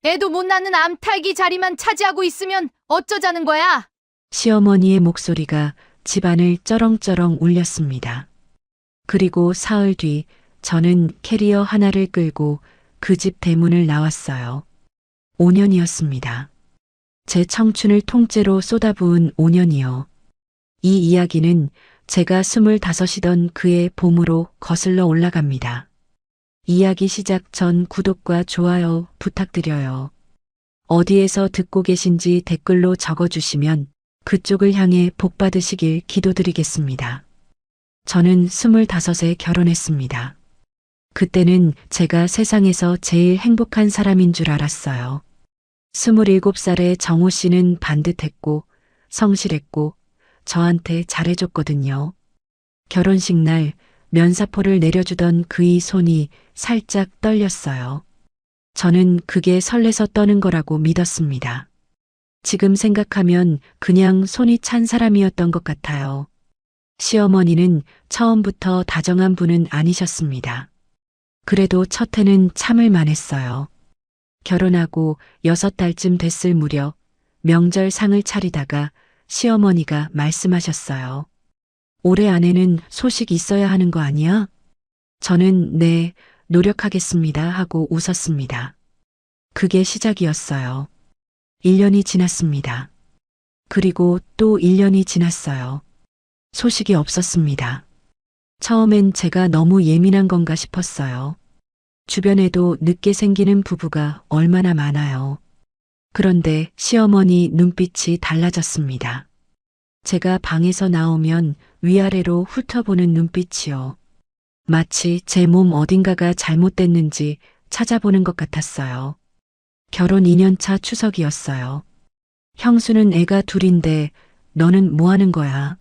애도 못 낳는 암탉이 자리만 차지하고 있으면 어쩌자는 거야? 시어머니의 목소리가 집안을 쩌렁쩌렁 울렸습니다. 그리고 사흘 뒤 저는 캐리어 하나를 끌고 그 집 대문을 나왔어요. 5년이었습니다. 제 청춘을 통째로 쏟아부은 5년이요. 이 이야기는 제가 25이던 그의 봄으로 거슬러 올라갑니다. 이야기 시작 전 구독과 좋아요 부탁드려요. 어디에서 듣고 계신지 댓글로 적어주시면 그쪽을 향해 복 받으시길 기도드리겠습니다. 저는 25에 결혼했습니다. 그때는 제가 세상에서 제일 행복한 사람인 줄 알았어요. 27살의 정호 씨는 반듯했고 성실했고 저한테 잘해줬거든요. 결혼식 날 면사포를 내려주던 그의 손이 살짝 떨렸어요. 저는 그게 설레서 떠는 거라고 믿었습니다. 지금 생각하면 그냥 손이 찬 사람이었던 것 같아요. 시어머니는 처음부터 다정한 분은 아니셨습니다. 그래도 첫 해는 참을 만했어요. 결혼하고 6달쯤 됐을 무렵 명절 상을 차리다가 시어머니가 말씀하셨어요. 올해 안에는 소식 있어야 하는 거 아니야? 저는 네, 노력하겠습니다 하고 웃었습니다. 그게 시작이었어요. 1년이 지났습니다. 그리고 또 1년이 지났어요. 소식이 없었습니다. 처음엔 제가 너무 예민한 건가 싶었어요. 주변에도 늦게 생기는 부부가 얼마나 많아요. 그런데 시어머니 눈빛이 달라졌습니다. 제가 방에서 나오면 위아래로 훑어보는 눈빛이요. 마치 제 몸 어딘가가 잘못됐는지 찾아보는 것 같았어요. 결혼 2년차 추석이었어요. 형수는 애가 둘인데 너는 뭐 하는 거야?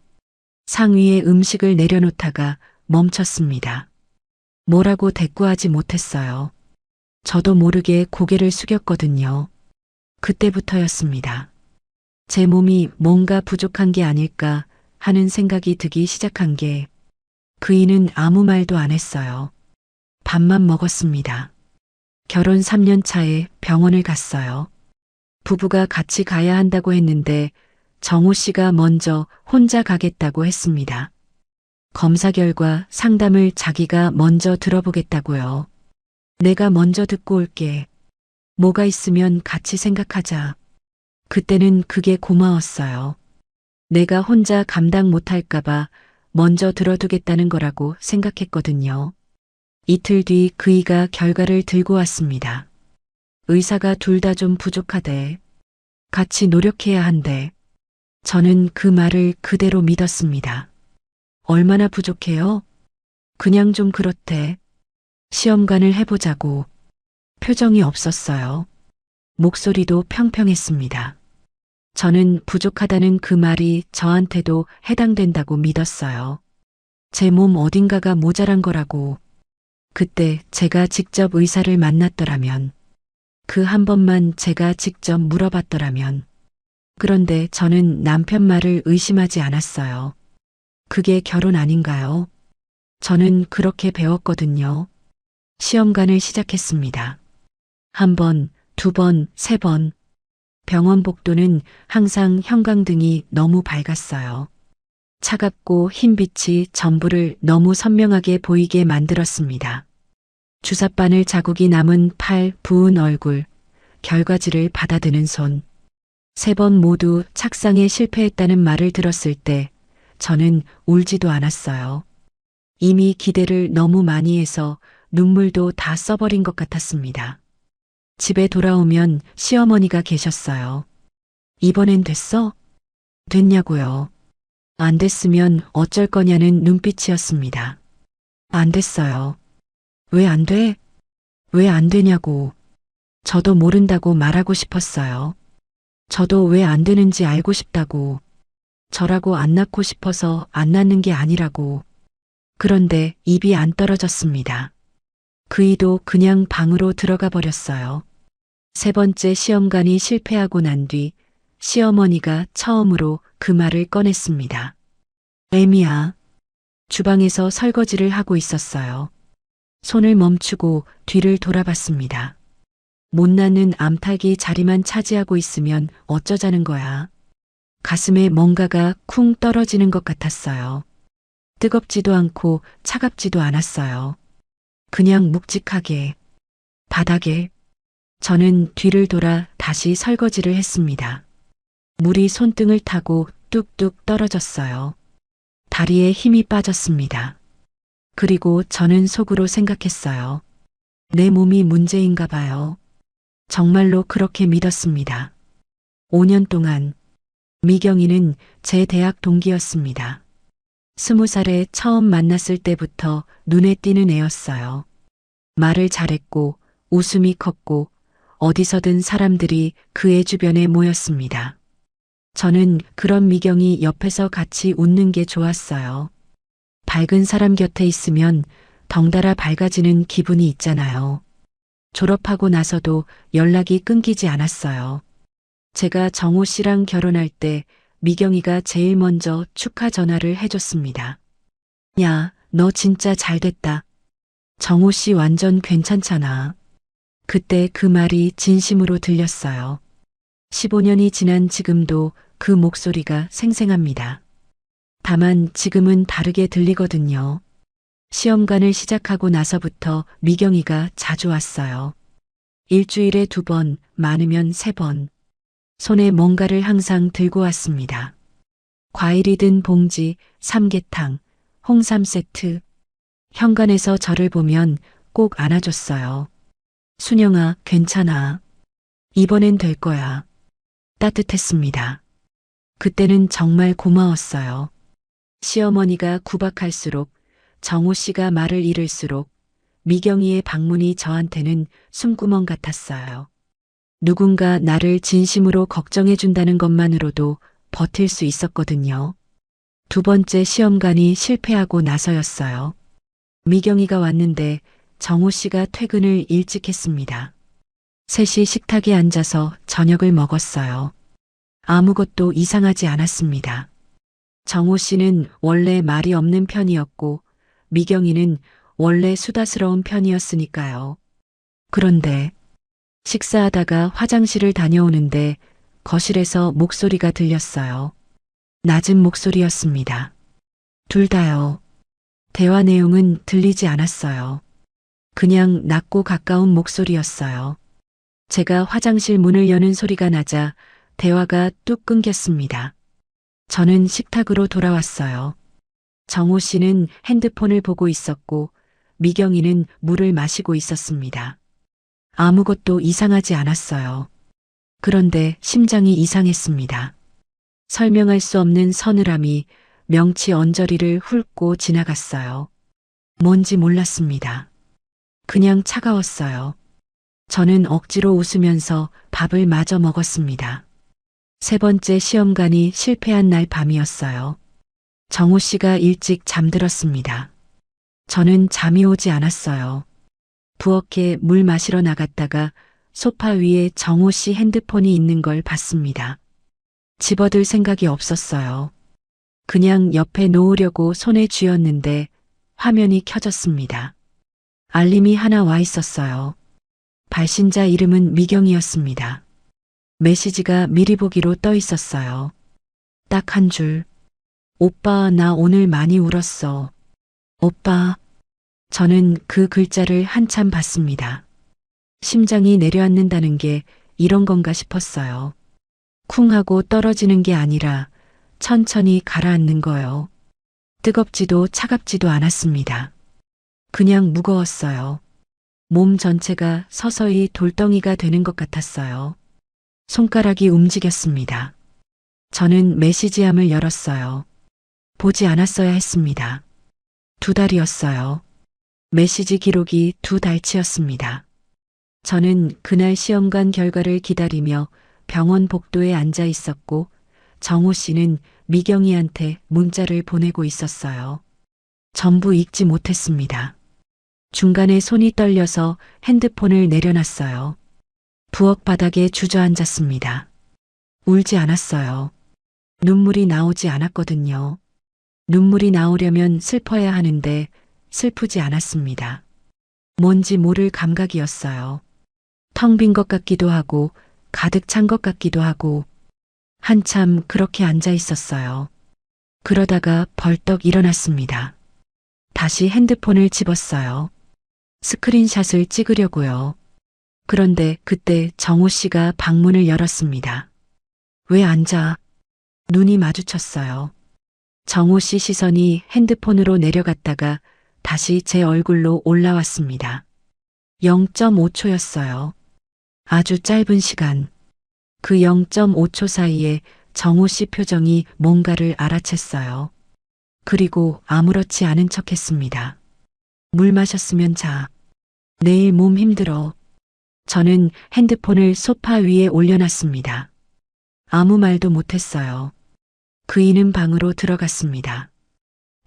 상위에 음식을 내려놓다가 멈췄습니다. 뭐라고 대꾸하지 못했어요. 저도 모르게 고개를 숙였거든요. 그때부터였습니다. 제 몸이 뭔가 부족한 게 아닐까 하는 생각이 들기 시작한 게 그이는 아무 말도 안 했어요. 밥만 먹었습니다. 결혼 3년 차에 병원을 갔어요. 부부가 같이 가야 한다고 했는데 정호 씨가 먼저 혼자 가겠다고 했습니다. 검사 결과 상담을 자기가 먼저 들어보겠다고요. 내가 먼저 듣고 올게. 뭐가 있으면 같이 생각하자. 그때는 그게 고마웠어요. 내가 혼자 감당 못할까봐 먼저 들어두겠다는 거라고 생각했거든요. 이틀 뒤 그이가 결과를 들고 왔습니다. 의사가 둘 다 좀 부족하대. 같이 노력해야 한대. 저는 그 말을 그대로 믿었습니다. 얼마나 부족해요? 그냥 좀 그렇대. 시험관을 해보자고. 표정이 없었어요. 목소리도 평평했습니다. 저는 부족하다는 그 말이 저한테도 해당된다고 믿었어요. 제 몸 어딘가가 모자란 거라고. 그때 제가 직접 의사를 만났더라면, 그 한 번만 제가 직접 물어봤더라면. 그런데 저는 남편 말을 의심하지 않았어요. 그게 결혼 아닌가요? 저는 그렇게 배웠거든요. 시험관을 시작했습니다. 한 번, 두 번, 세 번. 병원 복도는 항상 형광등이 너무 밝았어요. 차갑고 흰 빛이 전부를 너무 선명하게 보이게 만들었습니다. 주사바늘 자국이 남은 팔, 부은 얼굴, 결과지를 받아드는 손. 3번 모두 착상에 실패했다는 말을 들었을 때 저는 울지도 않았어요. 이미 기대를 너무 많이 해서 눈물도 다 써버린 것 같았습니다. 집에 돌아오면 시어머니가 계셨어요. 이번엔 됐어? 됐냐고요. 안 됐으면 어쩔 거냐는 눈빛이었습니다. 안 됐어요. 왜 안 돼? 왜 안 되냐고. 저도 모른다고 말하고 싶었어요. 저도 왜 안 되는지 알고 싶다고. 저라고 안 낳고 싶어서 안 낳는 게 아니라고. 그런데 입이 안 떨어졌습니다. 그이도 그냥 방으로 들어가 버렸어요. 3번째 시험관이 실패하고 난 뒤 시어머니가 처음으로 그 말을 꺼냈습니다. 애미야. 주방에서 설거지를 하고 있었어요. 손을 멈추고 뒤를 돌아봤습니다. 못나는 암탉이 자리만 차지하고 있으면 어쩌자는 거야. 가슴에 뭔가가 쿵 떨어지는 것 같았어요. 뜨겁지도 않고 차갑지도 않았어요. 그냥 묵직하게, 바닥에. 저는 뒤를 돌아 다시 설거지를 했습니다. 물이 손등을 타고 뚝뚝 떨어졌어요. 다리에 힘이 빠졌습니다. 그리고 저는 속으로 생각했어요. 내 몸이 문제인가 봐요. 정말로 그렇게 믿었습니다. 5년 동안 미경이는 제 대학 동기였습니다. 20살에 처음 만났을 때부터 눈에 띄는 애였어요. 말을 잘했고 웃음이 컸고 어디서든 사람들이 그 애 주변에 모였습니다. 저는 그런 미경이 옆에서 같이 웃는 게 좋았어요. 밝은 사람 곁에 있으면 덩달아 밝아지는 기분이 있잖아요. 졸업하고 나서도 연락이 끊기지 않았어요. 제가 정호 씨랑 결혼할 때 미경이가 제일 먼저 축하 전화를 해줬습니다. 야, 너 진짜 잘 됐다. 정호 씨 완전 괜찮잖아. 그때 그 말이 진심으로 들렸어요. 15년이 지난 지금도 그 목소리가 생생합니다. 다만 지금은 다르게 들리거든요. 시험관을 시작하고 나서부터 미경이가 자주 왔어요. 일주일에 2번, 많으면 3번. 손에 뭔가를 항상 들고 왔습니다. 과일이 든 봉지, 삼계탕, 홍삼 세트. 현관에서 저를 보면 꼭 안아줬어요. 순영아, 괜찮아. 이번엔 될 거야. 따뜻했습니다. 그때는 정말 고마웠어요. 시어머니가 구박할수록 정호 씨가 말을 잃을수록 미경이의 방문이 저한테는 숨구멍 같았어요. 누군가 나를 진심으로 걱정해 준다는 것만으로도 버틸 수 있었거든요. 2번째 시험관이 실패하고 나서였어요. 미경이가 왔는데 정호 씨가 퇴근을 일찍 했습니다. 셋이 식탁에 앉아서 저녁을 먹었어요. 아무것도 이상하지 않았습니다. 정호 씨는 원래 말이 없는 편이었고 미경이는 원래 수다스러운 편이었으니까요. 그런데 식사하다가 화장실을 다녀오는데 거실에서 목소리가 들렸어요. 낮은 목소리였습니다. 둘 다요. 대화 내용은 들리지 않았어요. 그냥 낮고 가까운 목소리였어요. 제가 화장실 문을 여는 소리가 나자 대화가 뚝 끊겼습니다. 저는 식탁으로 돌아왔어요. 정호 씨는 핸드폰을 보고 있었고 미경이는 물을 마시고 있었습니다. 아무것도 이상하지 않았어요. 그런데 심장이 이상했습니다. 설명할 수 없는 서늘함이 명치 언저리를 훑고 지나갔어요. 뭔지 몰랐습니다. 그냥 차가웠어요. 저는 억지로 웃으면서 밥을 마저 먹었습니다. 3번째 시험관이 실패한 날 밤이었어요. 정호 씨가 일찍 잠들었습니다. 저는 잠이 오지 않았어요. 부엌에 물 마시러 나갔다가 소파 위에 정호 씨 핸드폰이 있는 걸 봤습니다. 집어들 생각이 없었어요. 그냥 옆에 놓으려고 손에 쥐었는데 화면이 켜졌습니다. 알림이 하나 와 있었어요. 발신자 이름은 미경이었습니다. 메시지가 미리 보기로 떠 있었어요. 딱 한 줄. 오빠, 나 오늘 많이 울었어. 오빠. 저는 그 글자를 한참 봤습니다. 심장이 내려앉는다는 게 이런 건가 싶었어요. 쿵 하고 떨어지는 게 아니라 천천히 가라앉는 거요. 뜨겁지도 차갑지도 않았습니다. 그냥 무거웠어요. 몸 전체가 서서히 돌덩이가 되는 것 같았어요. 손가락이 움직였습니다. 저는 메시지함을 열었어요. 보지 않았어야 했습니다. 2달이었어요. 메시지 기록이 2달치였습니다. 저는 그날 시험관 결과를 기다리며 병원 복도에 앉아 있었고 정호 씨는 미경이한테 문자를 보내고 있었어요. 전부 읽지 못했습니다. 중간에 손이 떨려서 핸드폰을 내려놨어요. 부엌 바닥에 주저앉았습니다. 울지 않았어요. 눈물이 나오지 않았거든요. 눈물이 나오려면 슬퍼야 하는데 슬프지 않았습니다. 뭔지 모를 감각이었어요. 텅 빈 것 같기도 하고 가득 찬 것 같기도 하고 한참 그렇게 앉아 있었어요. 그러다가 벌떡 일어났습니다. 다시 핸드폰을 집었어요. 스크린샷을 찍으려고요. 그런데 그때 정호 씨가 방문을 열었습니다. 왜 앉아? 눈이 마주쳤어요. 정호 씨 시선이 핸드폰으로 내려갔다가 다시 제 얼굴로 올라왔습니다. 0.5초였어요. 아주 짧은 시간. 그 0.5초 사이에 정호 씨 표정이 뭔가를 알아챘어요. 그리고 아무렇지 않은 척 했습니다. 물 마셨으면 자. 내일 몸 힘들어. 저는 핸드폰을 소파 위에 올려놨습니다. 아무 말도 못했어요. 그이는 방으로 들어갔습니다.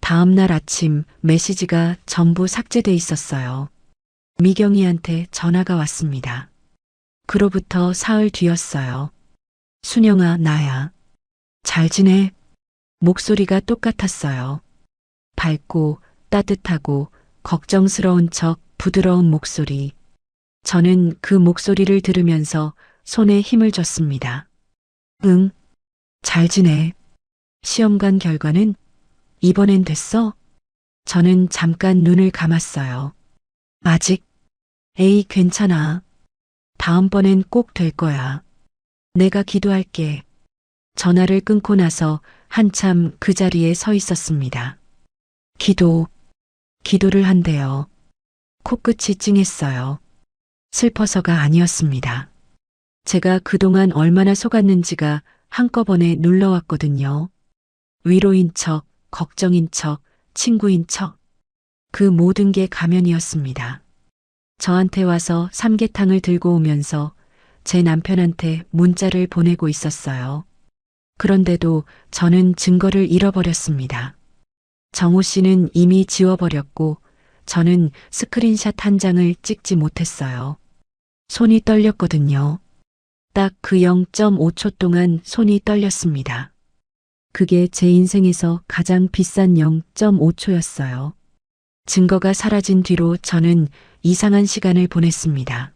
다음 날 아침 메시지가 전부 삭제돼 있었어요. 미경이한테 전화가 왔습니다. 그로부터 사흘 뒤였어요. 순영아, 나야. 잘 지내? 목소리가 똑같았어요. 밝고 따뜻하고 걱정스러운 척 부드러운 목소리. 저는 그 목소리를 들으면서 손에 힘을 줬습니다. 응, 잘 지내. 시험관 결과는 이번엔 됐어? 저는 잠깐 눈을 감았어요. 아직? 에이, 괜찮아. 다음번엔 꼭 될 거야. 내가 기도할게. 전화를 끊고 나서 한참 그 자리에 서 있었습니다. 기도를 한대요. 코끝이 찡했어요. 슬퍼서가 아니었습니다. 제가 그동안 얼마나 속았는지가 한꺼번에 눌러왔거든요. 위로인 척, 걱정인 척, 친구인 척. 그 모든 게 가면이었습니다. 저한테 와서 삼계탕을 들고 오면서 제 남편한테 문자를 보내고 있었어요. 그런데도 저는 증거를 잃어버렸습니다. 정호 씨는 이미 지워버렸고 저는 스크린샷 한 장을 찍지 못했어요. 손이 떨렸거든요. 딱 그 0.5초 동안 손이 떨렸습니다. 그게 제 인생에서 가장 비싼 0.5초였어요. 증거가 사라진 뒤로 저는 이상한 시간을 보냈습니다.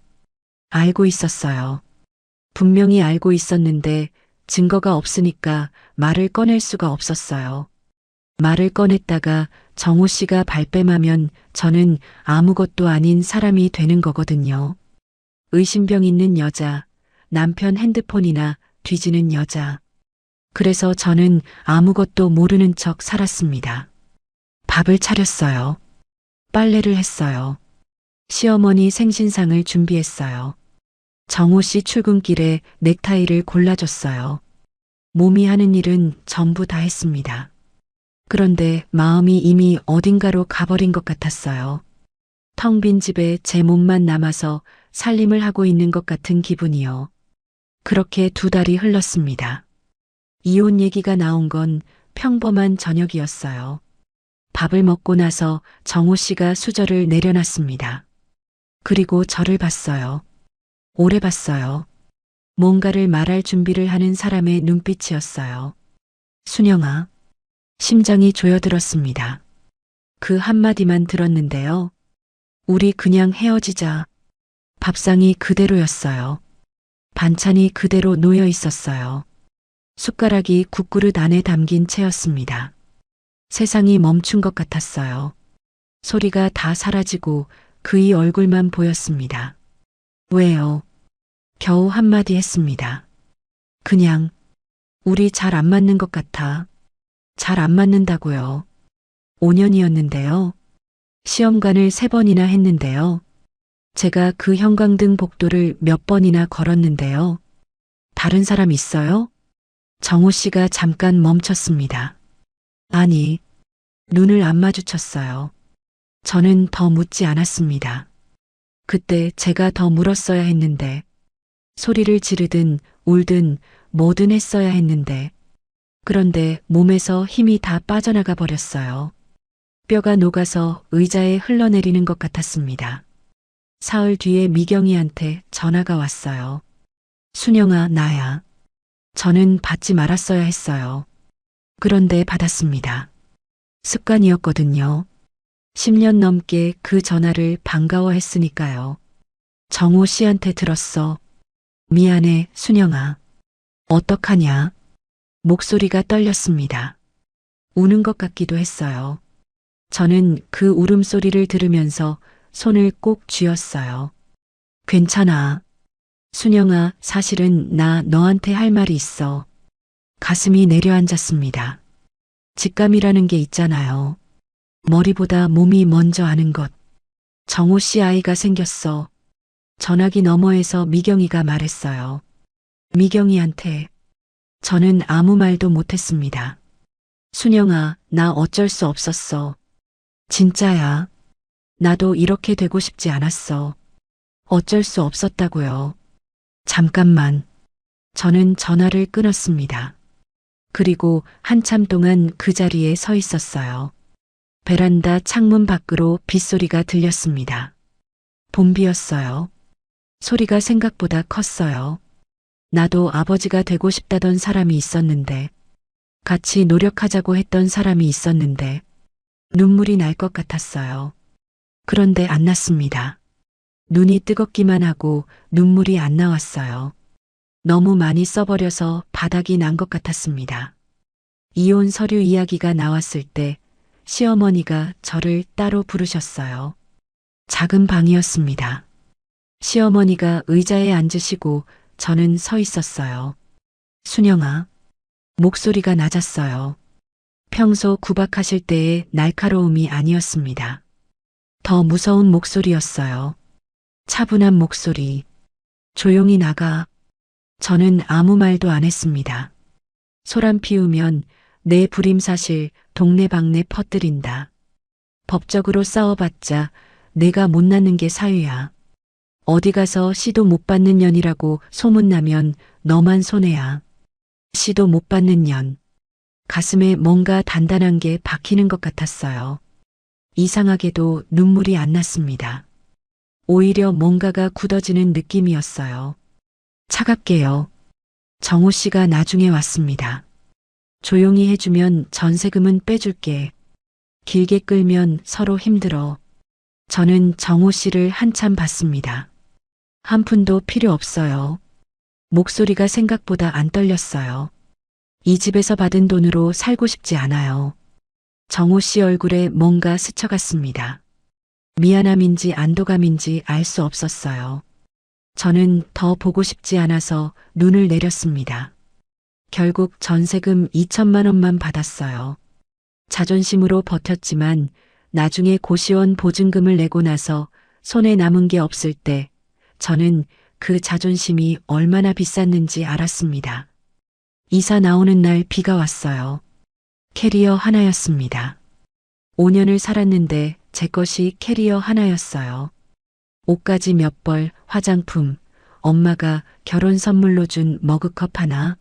알고 있었어요. 분명히 알고 있었는데 증거가 없으니까 말을 꺼낼 수가 없었어요. 말을 꺼냈다가 정호 씨가 발뺌하면 저는 아무것도 아닌 사람이 되는 거거든요. 의심병 있는 여자, 남편 핸드폰이나 뒤지는 여자. 그래서 저는 아무것도 모르는 척 살았습니다. 밥을 차렸어요. 빨래를 했어요. 시어머니 생신상을 준비했어요. 정호 씨 출근길에 넥타이를 골라줬어요. 몸이 하는 일은 전부 다 했습니다. 그런데 마음이 이미 어딘가로 가버린 것 같았어요. 텅 빈 집에 제 몸만 남아서 살림을 하고 있는 것 같은 기분이요. 그렇게 2달이 흘렀습니다. 이혼 얘기가 나온 건 평범한 저녁이었어요. 밥을 먹고 나서 정호 씨가 수저를 내려놨습니다. 그리고 저를 봤어요. 오래 봤어요. 뭔가를 말할 준비를 하는 사람의 눈빛이었어요. 순영아. 심장이 조여들었습니다. 그 한마디만 들었는데요. 우리 그냥 헤어지자. 밥상이 그대로였어요. 반찬이 그대로 놓여 있었어요. 숟가락이 국그릇 안에 담긴 채였습니다. 세상이 멈춘 것 같았어요. 소리가 다 사라지고 그의 얼굴만 보였습니다. 왜요? 겨우 한마디 했습니다. 그냥 우리 잘 안 맞는 것 같아. 잘 안 맞는다고요. 5년이었는데요. 시험관을 3번이나 했는데요. 제가 그 형광등 복도를 몇 번이나 걸었는데요. 다른 사람 있어요? 정호 씨가 잠깐 멈췄습니다. 아니, 눈을 안 마주쳤어요. 저는 더 묻지 않았습니다. 그때 제가 더 물었어야 했는데, 소리를 지르든 울든 뭐든 했어야 했는데, 그런데 몸에서 힘이 다 빠져나가 버렸어요. 뼈가 녹아서 의자에 흘러내리는 것 같았습니다. 사흘 뒤에 미경이한테 전화가 왔어요. 순영아, 나야. 저는 받지 말았어야 했어요. 그런데 받았습니다. 습관이었거든요. 10년 넘게 그 전화를 반가워했으니까요. 정호 씨한테 들었어. 미안해, 순영아. 어떡하냐? 목소리가 떨렸습니다. 우는 것 같기도 했어요. 저는 그 울음소리를 들으면서 손을 꼭 쥐었어요. 괜찮아. 순영아, 사실은 나 너한테 할 말이 있어. 가슴이 내려앉았습니다. 직감이라는 게 있잖아요. 머리보다 몸이 먼저 아는 것. 정호 씨 아이가 생겼어. 전화기 너머에서 미경이가 말했어요. 미경이한테. 저는 아무 말도 못했습니다. 순영아, 나 어쩔 수 없었어. 진짜야. 나도 이렇게 되고 싶지 않았어. 어쩔 수 없었다고요. 잠깐만. 저는 전화를 끊었습니다. 그리고 한참 동안 그 자리에 서 있었어요. 베란다 창문 밖으로 빗소리가 들렸습니다. 봄비였어요. 소리가 생각보다 컸어요. 나도 아버지가 되고 싶다던 사람이 있었는데, 같이 노력하자고 했던 사람이 있었는데, 눈물이 날 것 같았어요. 그런데 안 났습니다. 눈이 뜨겁기만 하고 눈물이 안 나왔어요. 너무 많이 써버려서 바닥이 난 것 같았습니다. 이혼 서류 이야기가 나왔을 때 시어머니가 저를 따로 부르셨어요. 작은 방이었습니다. 시어머니가 의자에 앉으시고 저는 서 있었어요. 순영아. 목소리가 낮았어요. 평소 구박하실 때의 날카로움이 아니었습니다. 더 무서운 목소리였어요. 차분한 목소리. 조용히 나가. 저는 아무 말도 안 했습니다. 소란 피우면 내 불임사실 동네방네 퍼뜨린다. 법적으로 싸워봤자 내가 못 낳는 게 사유야. 어디 가서 시도 못 받는 년이라고 소문나면 너만 손해야. 시도 못 받는 년. 가슴에 뭔가 단단한 게 박히는 것 같았어요. 이상하게도 눈물이 안 났습니다. 오히려 뭔가가 굳어지는 느낌이었어요. 차갑게요. 정호 씨가 나중에 왔습니다. 조용히 해주면 전세금은 빼줄게. 길게 끌면 서로 힘들어. 저는 정호 씨를 한참 봤습니다. 한 푼도 필요 없어요. 목소리가 생각보다 안 떨렸어요. 이 집에서 받은 돈으로 살고 싶지 않아요. 정호 씨 얼굴에 뭔가 스쳐갔습니다. 미안함인지 안도감인지 알 수 없었어요. 저는 더 보고 싶지 않아서 눈을 내렸습니다. 결국 전세금 2천만 원만 받았어요. 자존심으로 버텼지만 나중에 고시원 보증금을 내고 나서 손에 남은 게 없을 때 저는 그 자존심이 얼마나 비쌌는지 알았습니다. 이사 나오는 날 비가 왔어요. 캐리어 하나였습니다. 5년을 살았는데 제 것이 캐리어 하나였어요. 옷가지 몇 벌, 화장품, 엄마가 결혼 선물로 준 머그컵 하나.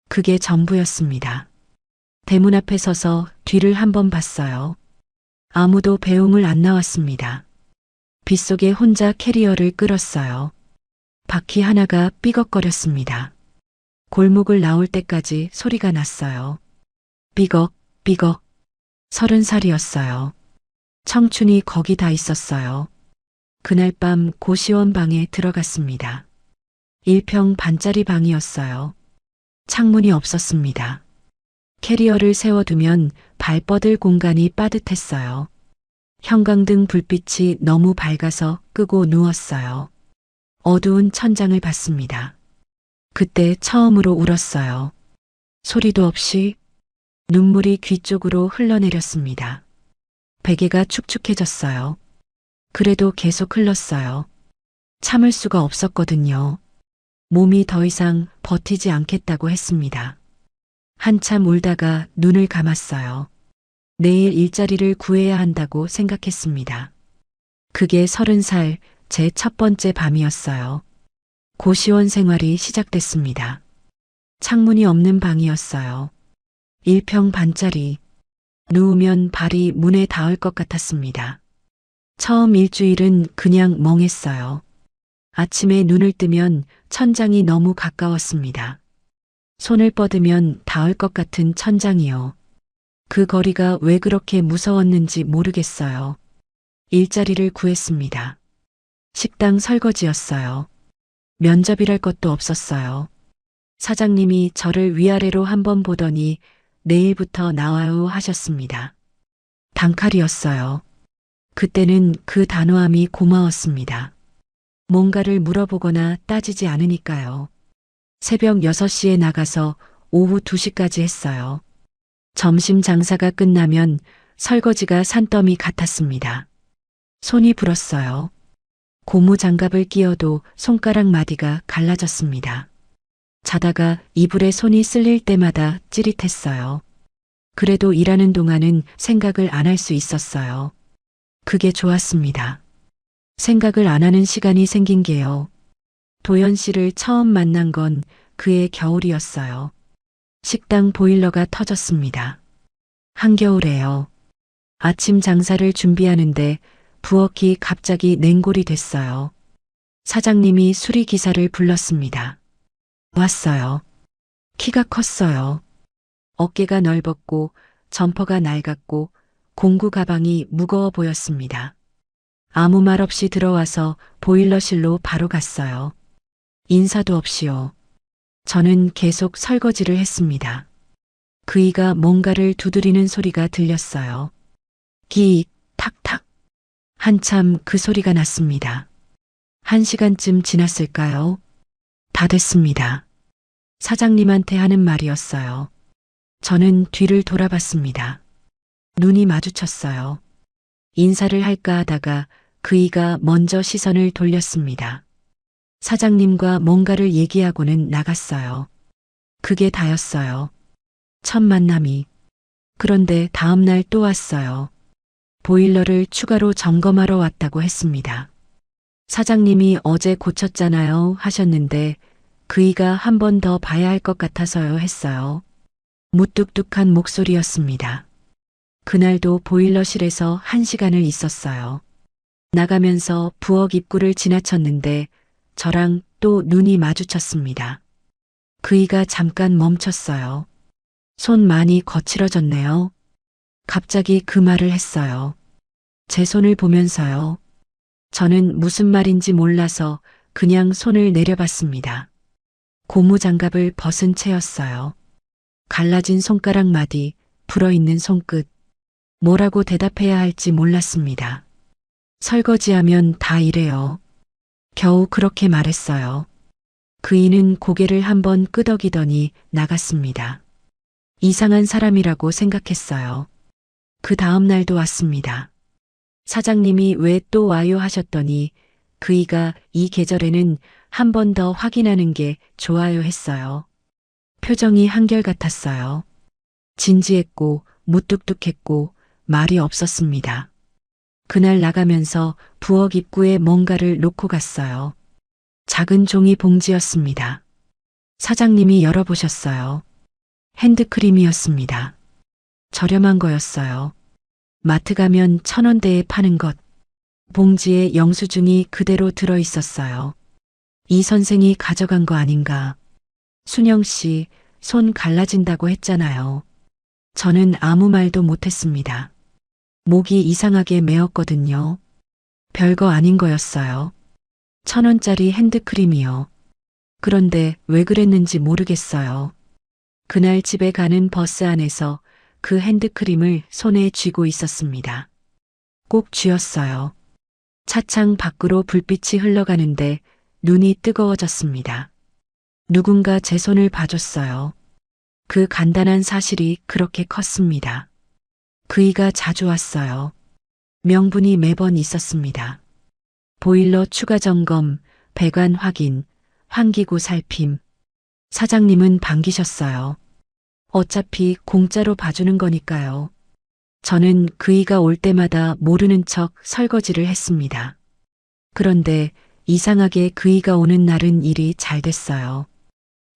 그게 전부였습니다. 대문 앞에 서서 뒤를 한번 봤어요. 아무도 배웅을 안 나왔습니다. 빗속에 혼자 캐리어를 끌었어요. 바퀴 하나가 삐걱거렸습니다. 골목을 나올 때까지 소리가 났어요. 삐걱, 삐걱. 30살이었어요. 청춘이 거기 다 있었어요. 그날 밤 고시원 방에 들어갔습니다. 1평 반짜리 방이었어요. 창문이 없었습니다. 캐리어를 세워두면 발 뻗을 공간이 빠듯했어요. 형광등 불빛이 너무 밝아서 끄고 누웠어요. 어두운 천장을 봤습니다. 그때 처음으로 울었어요. 소리도 없이 눈물이 귀 쪽으로 흘러내렸습니다. 베개가 축축해졌어요. 그래도 계속 흘렀어요. 참을 수가 없었거든요. 몸이 더 이상 버티지 않겠다고 했습니다. 한참 울다가 눈을 감았어요. 내일 일자리를 구해야 한다고 생각했습니다. 그게 30살 제 첫 번째 밤이었어요. 고시원 생활이 시작됐습니다. 창문이 없는 방이었어요. 1평 반짜리. 누우면 발이 문에 닿을 것 같았습니다. 처음 일주일은 그냥 멍했어요. 아침에 눈을 뜨면 천장이 너무 가까웠습니다. 손을 뻗으면 닿을 것 같은 천장이요. 그 거리가 왜 그렇게 무서웠는지 모르겠어요. 일자리를 구했습니다. 식당 설거지였어요. 면접이랄 것도 없었어요. 사장님이 저를 위아래로 한번 보더니 내일부터 나와요 하셨습니다. 단칼이었어요. 그때는 그 단호함이 고마웠습니다. 뭔가를 물어보거나 따지지 않으니까요. 새벽 6시에 나가서 오후 2시까지 했어요. 점심 장사가 끝나면 설거지가 산더미 같았습니다. 손이 불었어요. 고무 장갑을 끼워도 손가락 마디가 갈라졌습니다. 자다가 이불에 손이 쓸릴 때마다 찌릿했어요. 그래도 일하는 동안은 생각을 안 할 수 있었어요. 그게 좋았습니다. 생각을 안 하는 시간이 생긴 게요. 도연 씨를 처음 만난 건 그해 겨울이었어요. 식당 보일러가 터졌습니다. 한겨울에요. 아침 장사를 준비하는데 부엌이 갑자기 냉골이 됐어요. 사장님이 수리 기사를 불렀습니다. 왔어요. 키가 컸어요. 어깨가 넓었고 점퍼가 낡았고 공구 가방이 무거워 보였습니다. 아무 말 없이 들어와서 보일러실로 바로 갔어요. 인사도 없이요. 저는 계속 설거지를 했습니다. 그이가 뭔가를 두드리는 소리가 들렸어요. 기, 탁탁. 한참 그 소리가 났습니다. 1시간쯤 지났을까요? 다 됐습니다. 사장님한테 하는 말이었어요. 저는 뒤를 돌아봤습니다. 눈이 마주쳤어요. 인사를 할까 하다가 그이가 먼저 시선을 돌렸습니다. 사장님과 뭔가를 얘기하고는 나갔어요. 그게 다였어요. 첫 만남이. 그런데 다음 날 또 왔어요. 보일러를 추가로 점검하러 왔다고 했습니다. 사장님이 어제 고쳤잖아요 하셨는데 그이가 한 번 더 봐야 할 것 같아서요 했어요. 무뚝뚝한 목소리였습니다. 그날도 보일러실에서 1시간을 있었어요. 나가면서 부엌 입구를 지나쳤는데 저랑 또 눈이 마주쳤습니다. 그이가 잠깐 멈췄어요. 손 많이 거칠어졌네요. 갑자기 그 말을 했어요. 제 손을 보면서요. 저는 무슨 말인지 몰라서 그냥 손을 내려봤습니다. 고무 장갑을 벗은 채였어요. 갈라진 손가락 마디, 불어있는 손끝. 뭐라고 대답해야 할지 몰랐습니다. 설거지하면 다 이래요. 겨우 그렇게 말했어요. 그이는 고개를 한번 끄덕이더니 나갔습니다. 이상한 사람이라고 생각했어요. 그 다음 날도 왔습니다. 사장님이 왜 또 와요 하셨더니 그이가 이 계절에는 한 번 더 확인하는 게 좋아요 했어요. 표정이 한결같았어요. 진지했고 무뚝뚝했고 말이 없었습니다. 그날 나가면서 부엌 입구에 뭔가를 놓고 갔어요. 작은 종이 봉지였습니다. 사장님이 열어보셨어요. 핸드크림이었습니다. 저렴한 거였어요. 마트 가면 1,000원대에 파는 것. 봉지에 영수증이 그대로 들어 있었어요. 이 선생이 가져간 거 아닌가. 순영 씨, 손 갈라진다고 했잖아요. 저는 아무 말도 못했습니다. 목이 이상하게 메었거든요. 별거 아닌 거였어요. 1,000원짜리 핸드크림이요. 그런데 왜 그랬는지 모르겠어요. 그날 집에 가는 버스 안에서 그 핸드크림을 손에 쥐고 있었습니다. 꼭 쥐었어요. 차창 밖으로 불빛이 흘러가는데 눈이 뜨거워졌습니다. 누군가 제 손을 봐줬어요. 그 간단한 사실이 그렇게 컸습니다. 그이가 자주 왔어요. 명분이 매번 있었습니다. 보일러 추가 점검, 배관 확인, 환기구 살핌. 사장님은 반기셨어요. 어차피 공짜로 봐주는 거니까요. 저는 그이가 올 때마다 모르는 척 설거지를 했습니다. 그런데 이상하게 그이가 오는 날은 일이 잘 됐어요.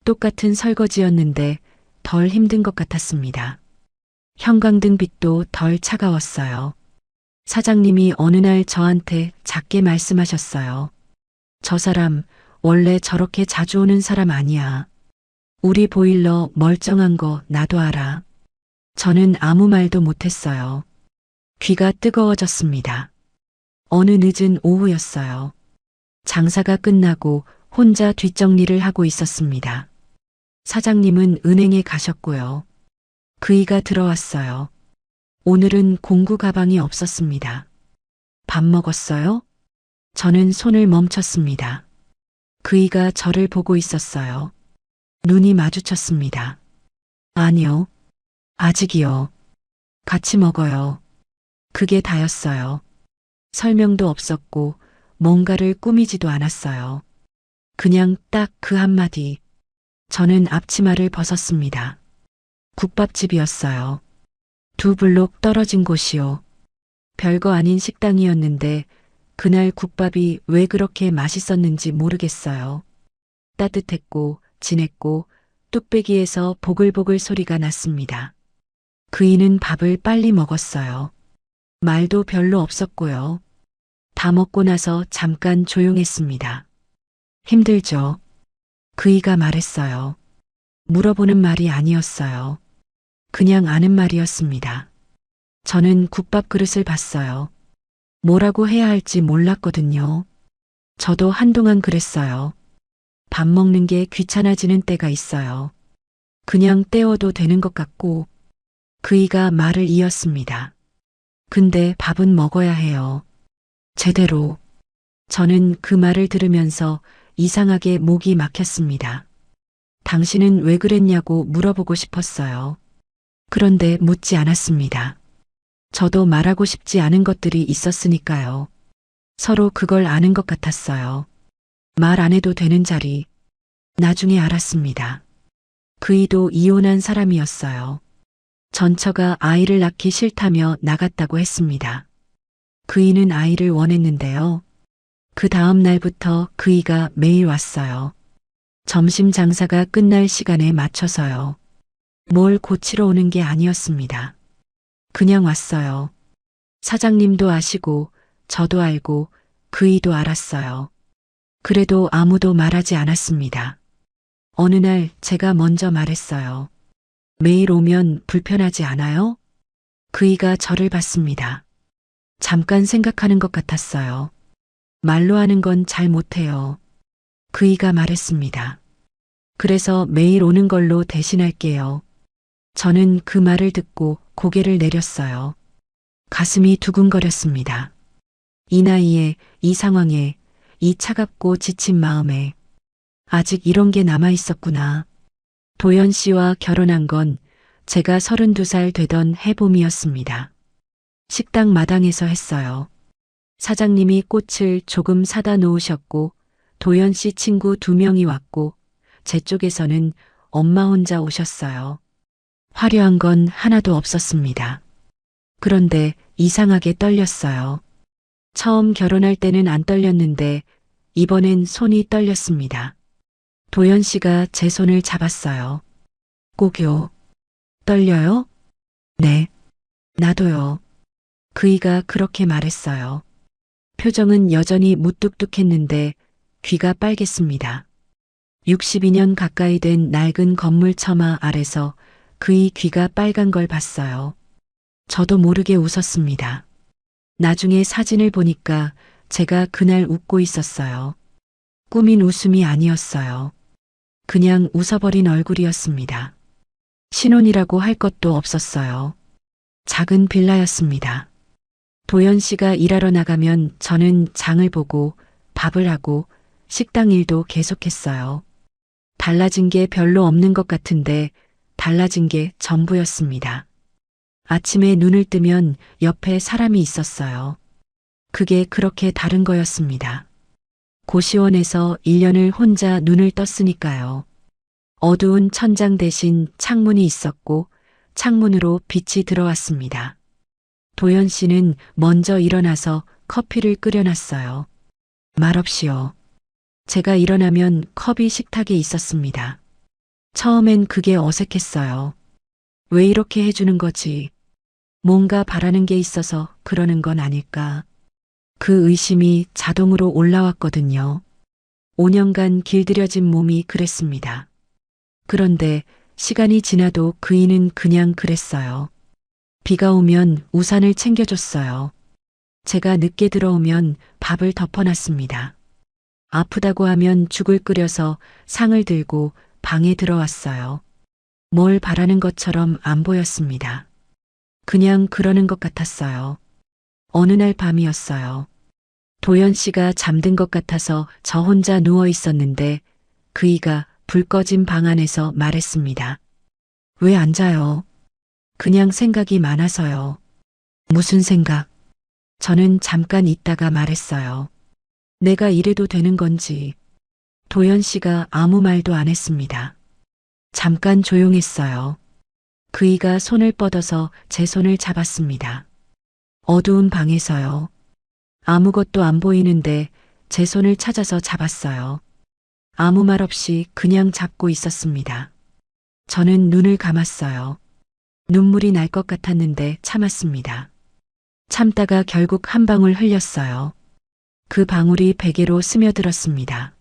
똑같은 설거지였는데 덜 힘든 것 같았습니다. 형광등 빛도 덜 차가웠어요. 사장님이 어느 날 저한테 작게 말씀하셨어요. 저 사람 원래 저렇게 자주 오는 사람 아니야. 우리 보일러 멀쩡한 거 나도 알아. 저는 아무 말도 못했어요. 귀가 뜨거워졌습니다. 어느 늦은 오후였어요. 장사가 끝나고 혼자 뒷정리를 하고 있었습니다. 사장님은 은행에 가셨고요. 그이가 들어왔어요. 오늘은 공구 가방이 없었습니다. 밥 먹었어요? 저는 손을 멈췄습니다. 그이가 저를 보고 있었어요. 눈이 마주쳤습니다. 아니요. 아직이요. 같이 먹어요. 그게 다였어요. 설명도 없었고 뭔가를 꾸미지도 않았어요. 그냥 딱 그 한마디. 저는 앞치마를 벗었습니다. 국밥집이었어요. 2블록 떨어진 곳이요. 별거 아닌 식당이었는데 그날 국밥이 왜 그렇게 맛있었는지 모르겠어요. 따뜻했고 진했고 뚝배기에서 보글보글 소리가 났습니다. 그이는 밥을 빨리 먹었어요. 말도 별로 없었고요. 다 먹고 나서 잠깐 조용했습니다. 힘들죠? 그이가 말했어요. 물어보는 말이 아니었어요. 그냥 아는 말이었습니다. 저는 국밥 그릇을 봤어요. 뭐라고 해야 할지 몰랐거든요. 저도 한동안 그랬어요. 밥 먹는 게 귀찮아지는 때가 있어요. 그냥 때워도 되는 것 같고. 그이가 말을 이었습니다. 근데 밥은 먹어야 해요. 제대로. 저는 그 말을 들으면서 이상하게 목이 막혔습니다. 당신은 왜 그랬냐고 물어보고 싶었어요. 그런데 묻지 않았습니다. 저도 말하고 싶지 않은 것들이 있었으니까요. 서로 그걸 아는 것 같았어요. 말 안 해도 되는 자리. 나중에 알았습니다. 그이도 이혼한 사람이었어요. 전처가 아이를 낳기 싫다며 나갔다고 했습니다. 그이는 아이를 원했는데요. 그 다음 날부터 그이가 매일 왔어요. 점심 장사가 끝날 시간에 맞춰서요. 뭘 고치러 오는 게 아니었습니다. 그냥 왔어요. 사장님도 아시고 저도 알고 그이도 알았어요. 그래도 아무도 말하지 않았습니다. 어느 날 제가 먼저 말했어요. 매일 오면 불편하지 않아요? 그이가 저를 봤습니다. 잠깐 생각하는 것 같았어요. 말로 하는 건 잘 못해요. 그이가 말했습니다. 그래서 매일 오는 걸로 대신할게요. 저는 그 말을 듣고 고개를 내렸어요. 가슴이 두근거렸습니다. 이 나이에, 이 상황에, 이 차갑고 지친 마음에 아직 이런 게 남아 있었구나. 도연 씨와 결혼한 건 제가 32살 되던 해봄이었습니다. 식당 마당에서 했어요. 사장님이 꽃을 조금 사다 놓으셨고 도연 씨 친구 2명이 왔고 제 쪽에서는 엄마 혼자 오셨어요. 화려한 건 하나도 없었습니다. 그런데 이상하게 떨렸어요. 처음 결혼할 때는 안 떨렸는데 이번엔 손이 떨렸습니다. 도연 씨가 제 손을 잡았어요. 꼭요. 떨려요? 네. 나도요. 그이가 그렇게 말했어요. 표정은 여전히 무뚝뚝했는데 귀가 빨갰습니다. 62년 가까이 된 낡은 건물 처마 아래서 그이 귀가 빨간 걸 봤어요. 저도 모르게 웃었습니다. 나중에 사진을 보니까 제가 그날 웃고 있었어요. 꾸민 웃음이 아니었어요. 그냥 웃어버린 얼굴이었습니다. 신혼이라고 할 것도 없었어요. 작은 빌라였습니다. 도연 씨가 일하러 나가면 저는 장을 보고 밥을 하고 식당 일도 계속했어요. 달라진 게 별로 없는 것 같은데 달라진 게 전부였습니다. 아침에 눈을 뜨면 옆에 사람이 있었어요. 그게 그렇게 다른 거였습니다. 고시원에서 1년을 혼자 눈을 떴으니까요. 어두운 천장 대신 창문이 있었고 창문으로 빛이 들어왔습니다. 도연 씨는 먼저 일어나서 커피를 끓여놨어요. 말없이요. 제가 일어나면 컵이 식탁에 있었습니다. 처음엔 그게 어색했어요. 왜 이렇게 해주는 거지? 뭔가 바라는 게 있어서 그러는 건 아닐까? 그 의심이 자동으로 올라왔거든요. 5년간 길들여진 몸이 그랬습니다. 그런데 시간이 지나도 그이는 그냥 그랬어요. 비가 오면 우산을 챙겨줬어요. 제가 늦게 들어오면 밥을 덮어놨습니다. 아프다고 하면 죽을 끓여서 상을 들고 방에 들어왔어요. 뭘 바라는 것처럼 안 보였습니다. 그냥 그러는 것 같았어요. 어느 날 밤이었어요. 도연 씨가 잠든 것 같아서 저 혼자 누워 있었는데 그이가 불 꺼진 방 안에서 말했습니다. 왜 안 자요? 그냥 생각이 많아서요. 무슨 생각? 저는 잠깐 있다가 말했어요. 내가 이래도 되는 건지. 도연 씨가 아무 말도 안 했습니다. 잠깐 조용했어요. 그이가 손을 뻗어서 제 손을 잡았습니다. 어두운 방에서요. 아무것도 안 보이는데 제 손을 찾아서 잡았어요. 아무 말 없이 그냥 잡고 있었습니다. 저는 눈을 감았어요. 눈물이 날 것 같았는데 참았습니다. 참다가 결국 한 방울 흘렸어요. 그 방울이 베개로 스며들었습니다.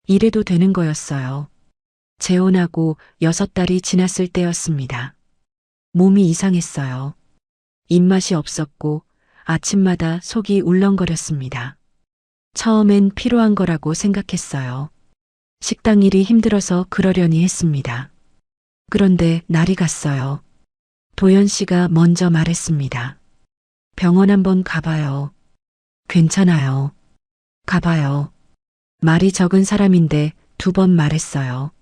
이래도 되는 거였어요. 재혼하고 6달이 지났을 때였습니다. 몸이 이상했어요. 입맛이 없었고 아침마다 속이 울렁거렸습니다. 처음엔 피로한 거라고 생각했어요. 식당 일이 힘들어서 그러려니 했습니다. 그런데 날이 갔어요. 도연 씨가 먼저 말했습니다. 병원 한번 가봐요. 괜찮아요. 가봐요. 말이 적은 사람인데 2번 말했어요.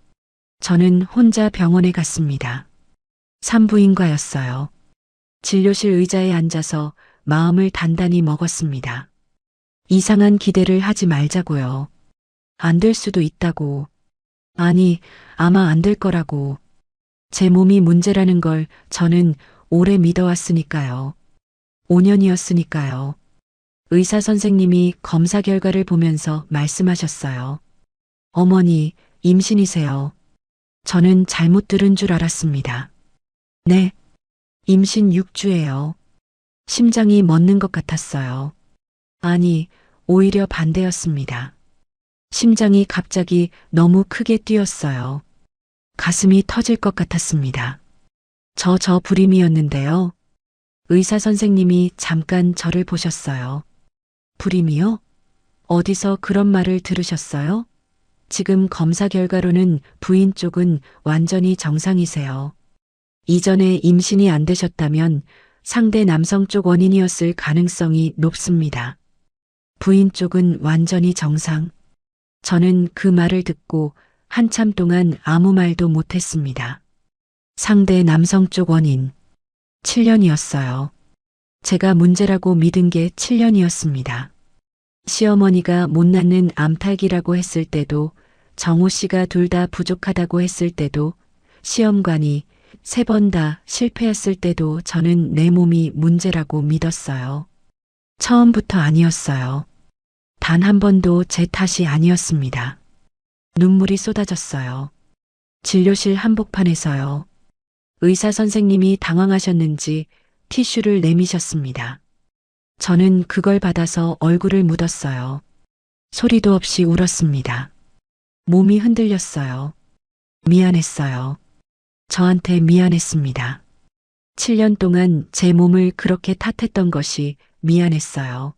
저는 혼자 병원에 갔습니다. 산부인과였어요. 진료실 의자에 앉아서 마음을 단단히 먹었습니다. 이상한 기대를 하지 말자고요. 안 될 수도 있다고. 아니, 아마 안 될 거라고. 제 몸이 문제라는 걸 저는 오래 믿어왔으니까요. 5년이었으니까요. 의사 선생님이 검사 결과를 보면서 말씀하셨어요. 어머니, 임신이세요. 저는 잘못 들은 줄 알았습니다. 네, 임신 6주예요. 심장이 멎는 것 같았어요. 아니, 오히려 반대였습니다. 심장이 갑자기 너무 크게 뛰었어요. 가슴이 터질 것 같았습니다. 저 불임이었는데요. 의사 선생님이 잠깐 저를 보셨어요. 불임이요? 어디서 그런 말을 들으셨어요? 지금 검사 결과로는 부인 쪽은 완전히 정상이세요. 이전에 임신이 안 되셨다면 상대 남성 쪽 원인이었을 가능성이 높습니다. 부인 쪽은 완전히 정상. 저는 그 말을 듣고 한참 동안 아무 말도 못했습니다. 상대 남성 쪽 원인. 7년이었어요. 제가 문제라고 믿은 게 7년이었습니다. 시어머니가 못 낳는 암탉이라고 했을 때도, 정호 씨가 둘 다 부족하다고 했을 때도, 시험관이 3번 다 실패했을 때도 저는 내 몸이 문제라고 믿었어요. 처음부터 아니었어요. 단 한 번도 제 탓이 아니었습니다. 눈물이 쏟아졌어요. 진료실 한복판에서요. 의사 선생님이 당황하셨는지 티슈를 내미셨습니다. 저는 그걸 받아서 얼굴을 묻었어요. 소리도 없이 울었습니다. 몸이 흔들렸어요. 미안했어요. 저한테 미안했습니다. 7년 동안 제 몸을 그렇게 탓했던 것이 미안했어요.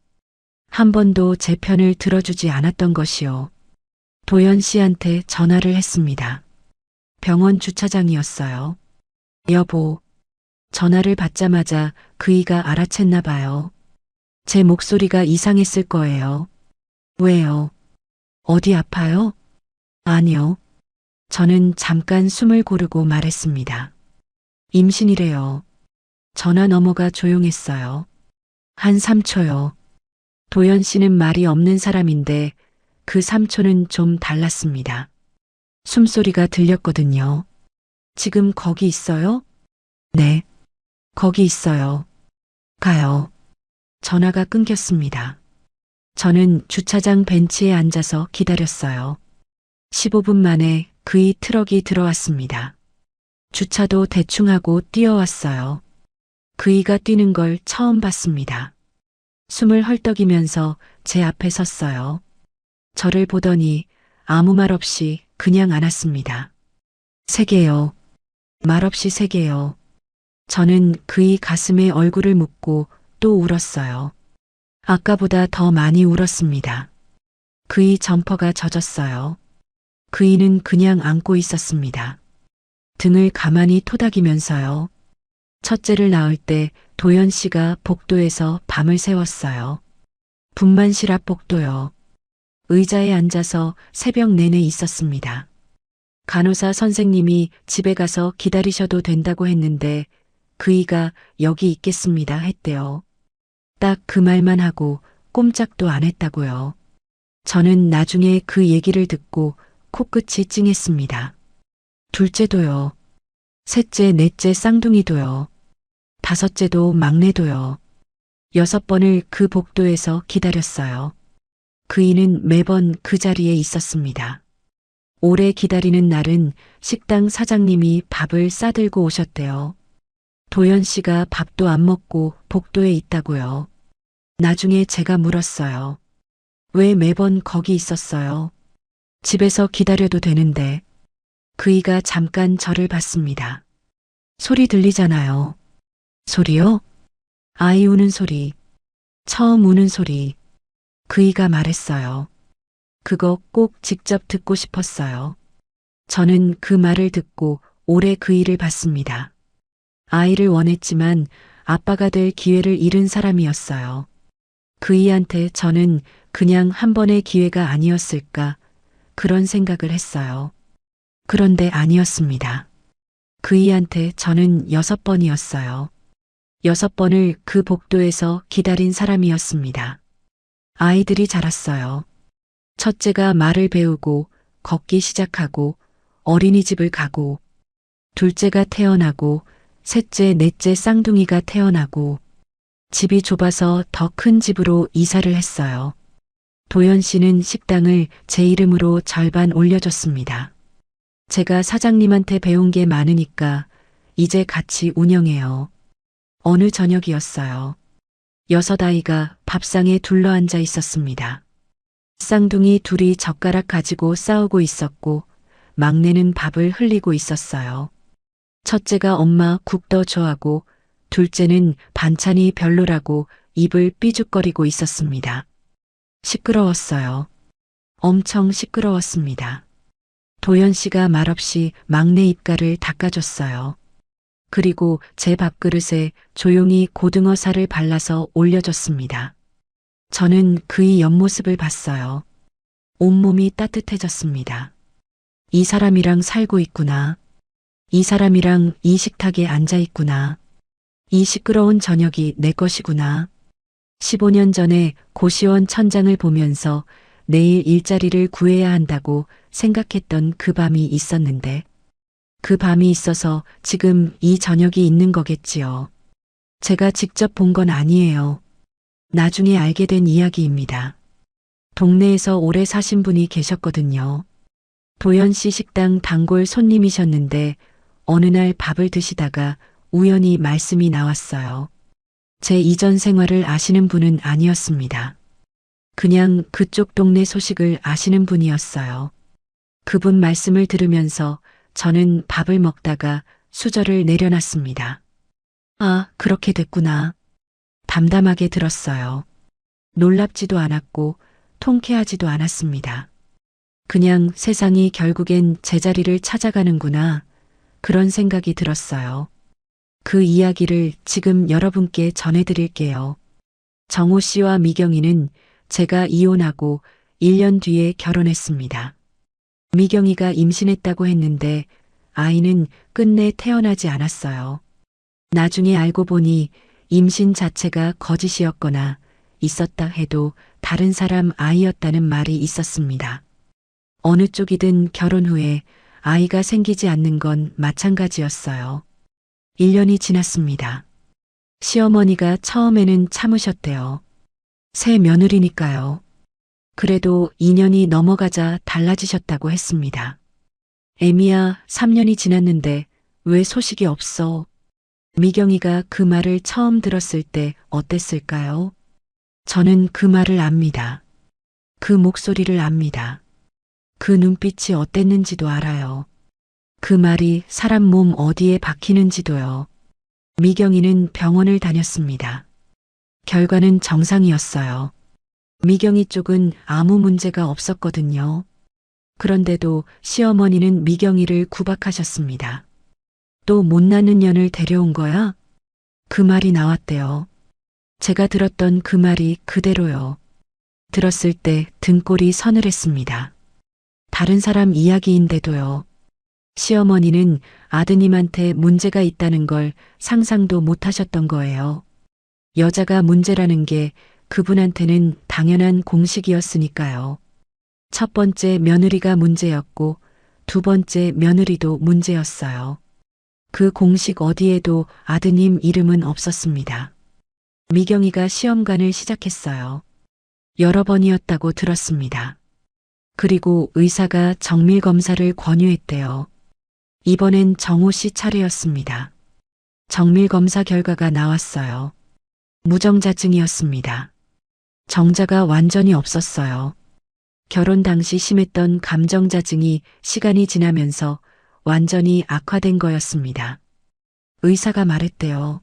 한 번도 제 편을 들어주지 않았던 것이요. 도연 씨한테 전화를 했습니다. 병원 주차장이었어요. 여보, 전화를 받자마자 그이가 알아챘나 봐요. 제 목소리가 이상했을 거예요. 왜요? 어디 아파요? 아니요. 저는 잠깐 숨을 고르고 말했습니다. 임신이래요. 전화 너머가 조용했어요. 한 3초요. 도연 씨는 말이 없는 사람인데 그 3초는 좀 달랐습니다. 숨소리가 들렸거든요. 지금 거기 있어요? 네. 거기 있어요. 가요. 전화가 끊겼습니다. 저는 주차장 벤치에 앉아서 기다렸어요. 15분 만에 그의 트럭이 들어왔습니다. 주차도 대충 하고 뛰어왔어요. 그이가 뛰는 걸 처음 봤습니다. 숨을 헐떡이면서 제 앞에 섰어요. 저를 보더니 아무 말 없이 그냥 안았습니다. 3개요. 말없이 3개요. 저는 그의 가슴에 얼굴을 묻고 또 울었어요. 아까보다 더 많이 울었습니다. 그의 점퍼가 젖었어요. 그이는 그냥 안고 있었습니다. 등을 가만히 토닥이면서요. 첫째를 낳을 때 도연 씨가 복도에서 밤을 새웠어요. 분만실 앞 복도요. 의자에 앉아서 새벽 내내 있었습니다. 간호사 선생님이 집에 가서 기다리셔도 된다고 했는데 그이가 여기 있겠습니다 했대요. 딱 그 말만 하고 꼼짝도 안 했다고요. 저는 나중에 그 얘기를 듣고 코끝이 찡했습니다. 둘째도요. 셋째, 넷째 쌍둥이도요. 다섯째도 막내도요. 6번을 그 복도에서 기다렸어요. 그이는 매번 그 자리에 있었습니다. 오래 기다리는 날은 식당 사장님이 밥을 싸들고 오셨대요. 도연 씨가 밥도 안 먹고 복도에 있다고요. 나중에 제가 물었어요. 왜 매번 거기 있었어요? 집에서 기다려도 되는데. 그이가 잠깐 저를 봤습니다. 소리 들리잖아요. 소리요? 아이 우는 소리. 처음 우는 소리. 그이가 말했어요. 그거 꼭 직접 듣고 싶었어요. 저는 그 말을 듣고 오래 그이를 봤습니다. 아이를 원했지만 아빠가 될 기회를 잃은 사람이었어요. 그이한테 저는 그냥 한 번의 기회가 아니었을까 그런 생각을 했어요. 그런데 아니었습니다. 그이한테 저는 6번이었어요. 6번을 그 복도에서 기다린 사람이었습니다. 아이들이 자랐어요. 첫째가 말을 배우고 걷기 시작하고 어린이집을 가고 둘째가 태어나고 셋째, 넷째 쌍둥이가 태어나고 집이 좁아서 더 큰 집으로 이사를 했어요. 도연 씨는 식당을 제 이름으로 절반 올려줬습니다. 제가 사장님한테 배운 게 많으니까 이제 같이 운영해요. 어느 저녁이었어요. 6아이가 밥상에 둘러앉아 있었습니다. 쌍둥이 둘이 젓가락 가지고 싸우고 있었고 막내는 밥을 흘리고 있었어요. 첫째가 엄마 국 더 줘하고 둘째는 반찬이 별로라고 입을 삐죽거리고 있었습니다. 시끄러웠어요. 엄청 시끄러웠습니다. 도연 씨가 말없이 막내 입가를 닦아줬어요. 그리고 제 밥그릇에 조용히 고등어살을 발라서 올려줬습니다. 저는 그의 옆모습을 봤어요. 온몸이 따뜻해졌습니다. 이 사람이랑 살고 있구나. 이 사람이랑 이 식탁에 앉아 있구나. 이 시끄러운 저녁이 내 것이구나. 15년 전에 고시원 천장을 보면서 내일 일자리를 구해야 한다고 생각했던 그 밤이 있었는데 그 밤이 있어서 지금 이 저녁이 있는 거겠지요. 제가 직접 본 건 아니에요. 나중에 알게 된 이야기입니다. 동네에서 오래 사신 분이 계셨거든요. 도연 씨 식당 단골 손님이셨는데 어느 날 밥을 드시다가 우연히 말씀이 나왔어요. 제 이전 생활을 아시는 분은 아니었습니다. 그냥 그쪽 동네 소식을 아시는 분이었어요. 그분 말씀을 들으면서 저는 밥을 먹다가 수저를 내려놨습니다. 아, 그렇게 됐구나. 담담하게 들었어요. 놀랍지도 않았고 통쾌하지도 않았습니다. 그냥 세상이 결국엔 제자리를 찾아가는구나. 그런 생각이 들었어요. 그 이야기를 지금 여러분께 전해드릴게요. 정호 씨와 미경이는 제가 이혼하고 1년 뒤에 결혼했습니다. 미경이가 임신했다고 했는데 아이는 끝내 태어나지 않았어요. 나중에 알고 보니 임신 자체가 거짓이었거나 있었다 해도 다른 사람 아이였다는 말이 있었습니다. 어느 쪽이든 결혼 후에 아이가 생기지 않는 건 마찬가지였어요. 1년이 지났습니다. 시어머니가 처음에는 참으셨대요. 새 며느리니까요. 그래도 2년이 넘어가자 달라지셨다고 했습니다. 애미야, 3년이 지났는데 왜 소식이 없어? 미경이가 그 말을 처음 들었을 때 어땠을까요? 저는 그 말을 압니다. 그 목소리를 압니다. 그 눈빛이 어땠는지도 알아요. 그 말이 사람 몸 어디에 박히는지도요. 미경이는 병원을 다녔습니다. 결과는 정상이었어요. 미경이 쪽은 아무 문제가 없었거든요. 그런데도 시어머니는 미경이를 구박하셨습니다. 또 못나는 년을 데려온 거야? 그 말이 나왔대요. 제가 들었던 그 말이 그대로요. 들었을 때 등골이 서늘했습니다. 다른 사람 이야기인데도요. 시어머니는 아드님한테 문제가 있다는 걸 상상도 못 하셨던 거예요. 여자가 문제라는 게 그분한테는 당연한 공식이었으니까요. 첫 번째 며느리가 문제였고 두 번째 며느리도 문제였어요. 그 공식 어디에도 아드님 이름은 없었습니다. 미경이가 시험관을 시작했어요. 여러 번이었다고 들었습니다. 그리고 의사가 정밀 검사를 권유했대요. 이번엔 정호 씨 차례였습니다. 정밀 검사 결과가 나왔어요. 무정자증이었습니다. 정자가 완전히 없었어요. 결혼 당시 심했던 감정자증이 시간이 지나면서 완전히 악화된 거였습니다. 의사가 말했대요.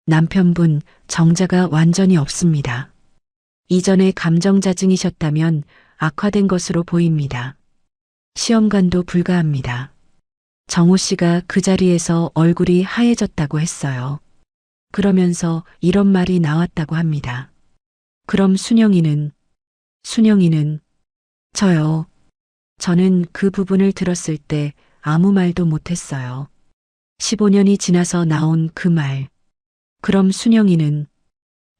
남편분 정자가 완전히 없습니다. 이전에 감정자증이셨다면 악화된 것으로 보입니다. 시험관도 불가합니다. 정호 씨가 그 자리에서 얼굴이 하얘졌다고 했어요. 그러면서 이런 말이 나왔다고 합니다. 그럼 순영이는 저요. 저는 그 부분을 들었을 때 아무 말도 못했어요. 15년이 지나서 나온 그 말. 그럼 순영이는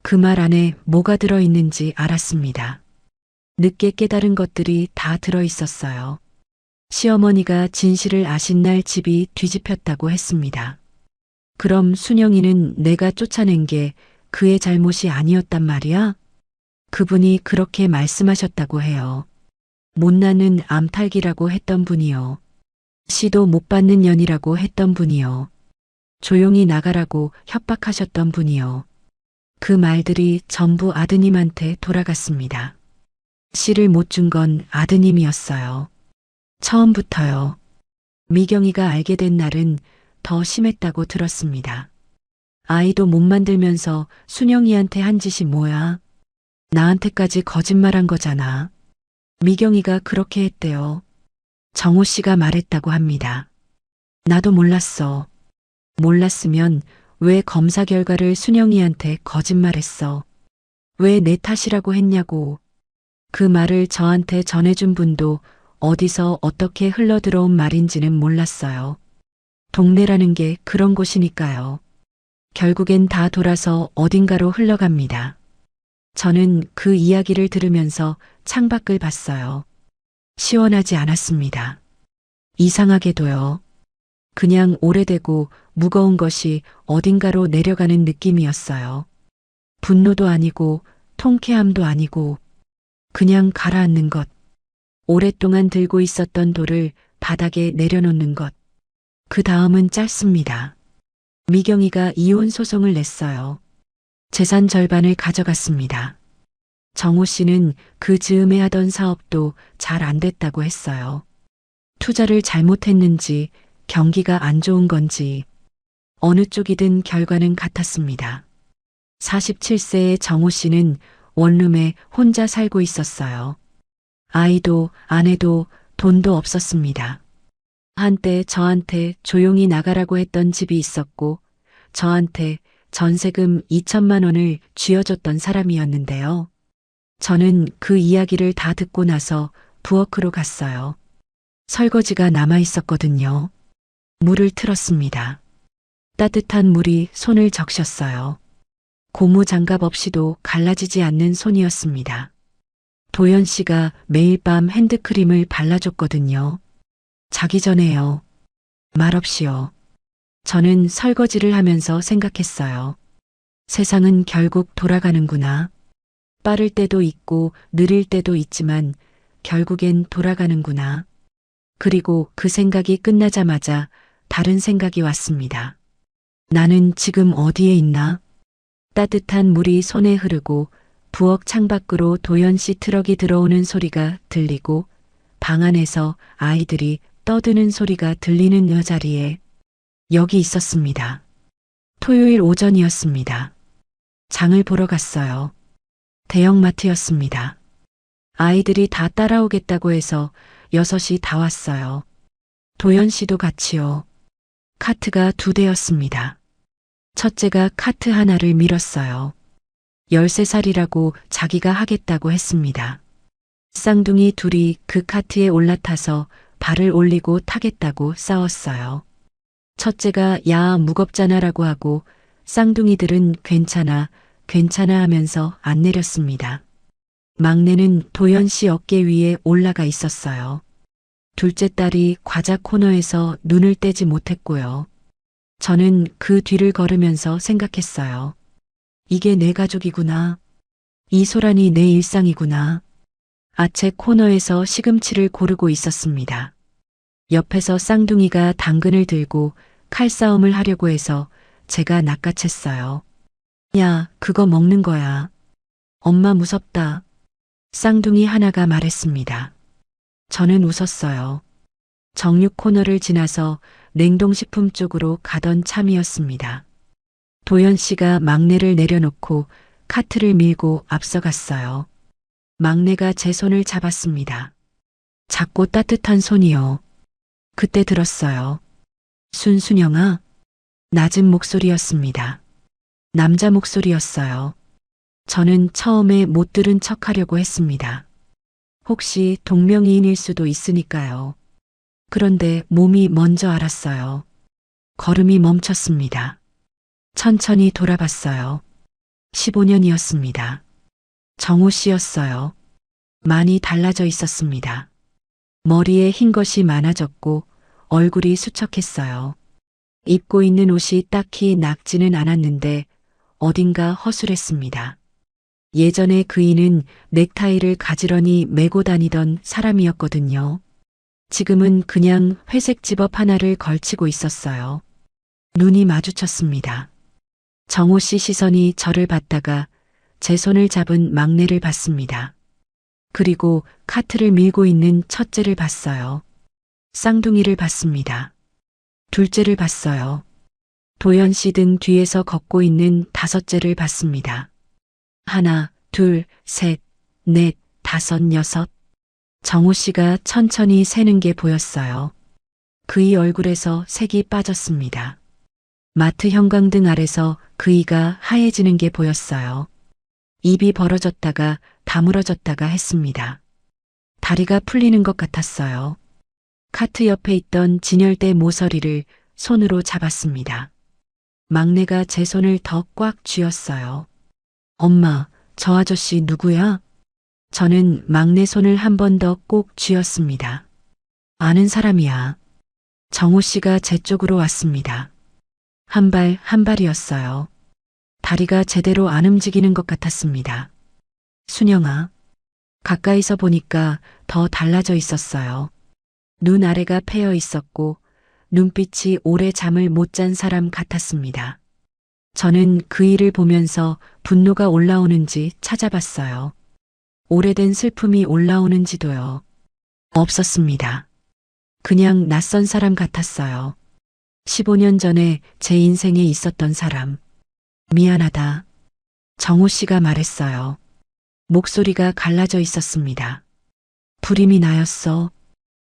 그 말 안에 뭐가 들어있는지 알았습니다. 늦게 깨달은 것들이 다 들어있었어요. 시어머니가 진실을 아신 날 집이 뒤집혔다고 했습니다. 그럼 순영이는 내가 쫓아낸 게 그의 잘못이 아니었단 말이야? 그분이 그렇게 말씀하셨다고 해요. 못나는 암탈기라고 했던 분이요. 시도 못 받는 년이라고 했던 분이요. 조용히 나가라고 협박하셨던 분이요. 그 말들이 전부 아드님한테 돌아갔습니다. 씨를 못 준 건 아드님이었어요. 처음부터요. 미경이가 알게 된 날은 더 심했다고 들었습니다. 아이도 못 만들면서 순영이한테 한 짓이 뭐야? 나한테까지 거짓말한 거잖아. 미경이가 그렇게 했대요. 정호 씨가 말했다고 합니다. 나도 몰랐어. 몰랐으면 왜 검사 결과를 순영이한테 거짓말했어? 왜 내 탓이라고 했냐고. 그 말을 저한테 전해준 분도 어디서 어떻게 흘러들어온 말인지는 몰랐어요. 동네라는 게 그런 곳이니까요. 결국엔 다 돌아서 어딘가로 흘러갑니다. 저는 그 이야기를 들으면서 창밖을 봤어요. 시원하지 않았습니다. 이상하게도요. 그냥 오래되고 무거운 것이 어딘가로 내려가는 느낌이었어요. 분노도 아니고 통쾌함도 아니고 그냥 가라앉는 것. 오랫동안 들고 있었던 돌을 바닥에 내려놓는 것. 그 다음은 짧습니다. 미경이가 이혼 소송을 냈어요. 재산 절반을 가져갔습니다. 정호 씨는 그 즈음에 하던 사업도 잘 안 됐다고 했어요. 투자를 잘못했는지 경기가 안 좋은 건지 어느 쪽이든 결과는 같았습니다. 47세의 정호 씨는 원룸에 혼자 살고 있었어요. 아이도 아내도 돈도 없었습니다. 한때 저한테 조용히 나가라고 했던 집이 있었고 저한테 전세금 2천만 원을 쥐어줬던 사람이었는데요. 저는 그 이야기를 다 듣고 나서 부엌으로 갔어요. 설거지가 남아 있었거든요. 물을 틀었습니다. 따뜻한 물이 손을 적셨어요. 고무 장갑 없이도 갈라지지 않는 손이었습니다. 도연 씨가 매일 밤 핸드크림을 발라줬거든요. 자기 전에요. 말없이요. 저는 설거지를 하면서 생각했어요. 세상은 결국 돌아가는구나. 빠를 때도 있고 느릴 때도 있지만 결국엔 돌아가는구나. 그리고 그 생각이 끝나자마자 다른 생각이 왔습니다. 나는 지금 어디에 있나? 따뜻한 물이 손에 흐르고 부엌 창밖으로 도연 씨 트럭이 들어오는 소리가 들리고 방 안에서 아이들이 떠드는 소리가 들리는 여자리에 여기 있었습니다. 토요일 오전이었습니다. 장을 보러 갔어요. 대형마트였습니다. 아이들이 다 따라오겠다고 해서 6이 다 왔어요. 도연 씨도 같이요. 카트가 2대였습니다. 첫째가 카트 하나를 밀었어요. 13살이라고 자기가 하겠다고 했습니다. 쌍둥이 둘이 그 카트에 올라타서 발을 올리고 타겠다고 싸웠어요. 첫째가 야 무겁잖아라고 하고 쌍둥이들은 괜찮아 괜찮아 하면서 안 내렸습니다. 막내는 도연 씨 어깨 위에 올라가 있었어요. 둘째 딸이 과자 코너에서 눈을 떼지 못했고요. 저는 그 뒤를 걸으면서 생각했어요. 이게 내 가족이구나. 이소란이 내 일상이구나. 아체 코너에서 시금치를 고르고 있었습니다. 옆에서 쌍둥이가 당근을 들고 칼싸움을 하려고 해서 제가 낚아챘어요. 야, 그거 먹는 거야. 엄마 무섭다. 쌍둥이 하나가 말했습니다. 저는 웃었어요. 정육 코너를 지나서 냉동식품 쪽으로 가던 참이었습니다. 도연 씨가 막내를 내려놓고 카트를 밀고 앞서갔어요. 막내가 제 손을 잡았습니다. 작고 따뜻한 손이요. 그때 들었어요. 순순영아. 낮은 목소리였습니다. 남자 목소리였어요. 저는 처음에 못 들은 척 하려고 했습니다. 혹시 동명이인일 수도 있으니까요. 그런데 몸이 먼저 알았어요. 걸음이 멈췄습니다. 천천히 돌아봤어요. 15년이었습니다. 정호 씨였어요. 많이 달라져 있었습니다. 머리에 흰 것이 많아졌고 얼굴이 수척했어요. 입고 있는 옷이 딱히 nak지는 않았는데 어딘가 허술했습니다. 예전에 그이는 넥타이를 가지런히 메고 다니던 사람이었거든요. 지금은 그냥 회색 집업 하나를 걸치고 있었어요. 눈이 마주쳤습니다. 정호 씨 시선이 저를 봤다가 제 손을 잡은 막내를 봤습니다. 그리고 카트를 밀고 있는 첫째를 봤어요. 쌍둥이를 봤습니다. 둘째를 봤어요. 도연 씨 등 뒤에서 걷고 있는 다섯째를 봤습니다. 하나, 둘, 셋, 넷, 다섯, 여섯. 정호 씨가 천천히 세는 게 보였어요. 그의 얼굴에서 색이 빠졌습니다. 마트 형광등 아래서 그이가 하얘지는 게 보였어요. 입이 벌어졌다가 다물어졌다가 했습니다. 다리가 풀리는 것 같았어요. 카트 옆에 있던 진열대 모서리를 손으로 잡았습니다. 막내가 제 손을 더 꽉 쥐었어요. 엄마, 저 아저씨 누구야? 저는 막내 손을 한 번 더 꼭 쥐었습니다. 아는 사람이야. 정호 씨가 제 쪽으로 왔습니다. 한 발 한 발이었어요. 다리가 제대로 안 움직이는 것 같았습니다. 순영아. 가까이서 보니까 더 달라져 있었어요. 눈 아래가 패여 있었고 눈빛이 오래 잠을 못 잔 사람 같았습니다. 저는 그 일을 보면서 분노가 올라오는지 찾아봤어요. 오래된 슬픔이 올라오는지도요. 없었습니다. 그냥 낯선 사람 같았어요. 15년 전에 제 인생에 있었던 사람. 미안하다. 정호 씨가 말했어요. 목소리가 갈라져 있었습니다. 불임이 나였어.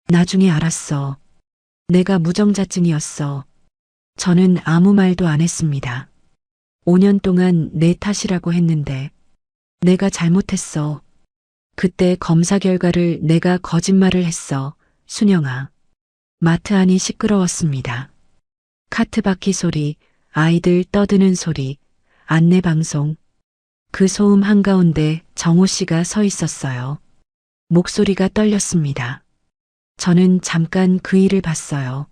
나중에 알았어. 내가 무정자증이었어. 저는 아무 말도 안 했습니다. 5년 동안 내 탓이라고 했는데 내가 잘못했어. 그때 검사 결과를 내가 거짓말을 했어. 순영아. 마트 안이 시끄러웠습니다. 카트 바퀴 소리, 아이들 떠드는 소리, 안내방송. 그 소음 한가운데 정호 씨가 서 있었어요. 목소리가 떨렸습니다. 저는 잠깐 그 일을 봤어요.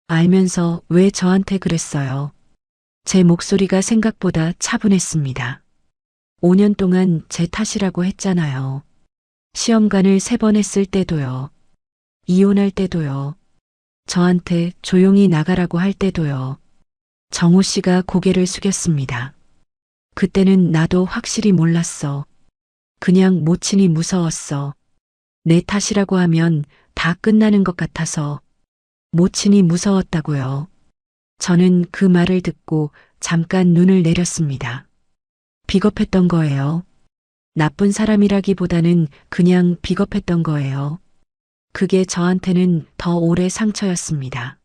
알면서 왜 저한테 그랬어요. 제 목소리가 생각보다 차분했습니다. 5년 동안 제 탓이라고 했잖아요. 시험관을 3번 했을 때도요. 이혼할 때도요. 저한테 조용히 나가라고 할 때도요. 정호 씨가 고개를 숙였습니다. 그때는 나도 확실히 몰랐어. 그냥 모친이 무서웠어. 내 탓이라고 하면 다 끝나는 것 같아서. 모친이 무서웠다고요. 저는 그 말을 듣고 잠깐 눈을 내렸습니다. 비겁했던 거예요. 나쁜 사람이라기보다는 그냥 비겁했던 거예요. 그게 저한테는 더 오래 상처였습니다.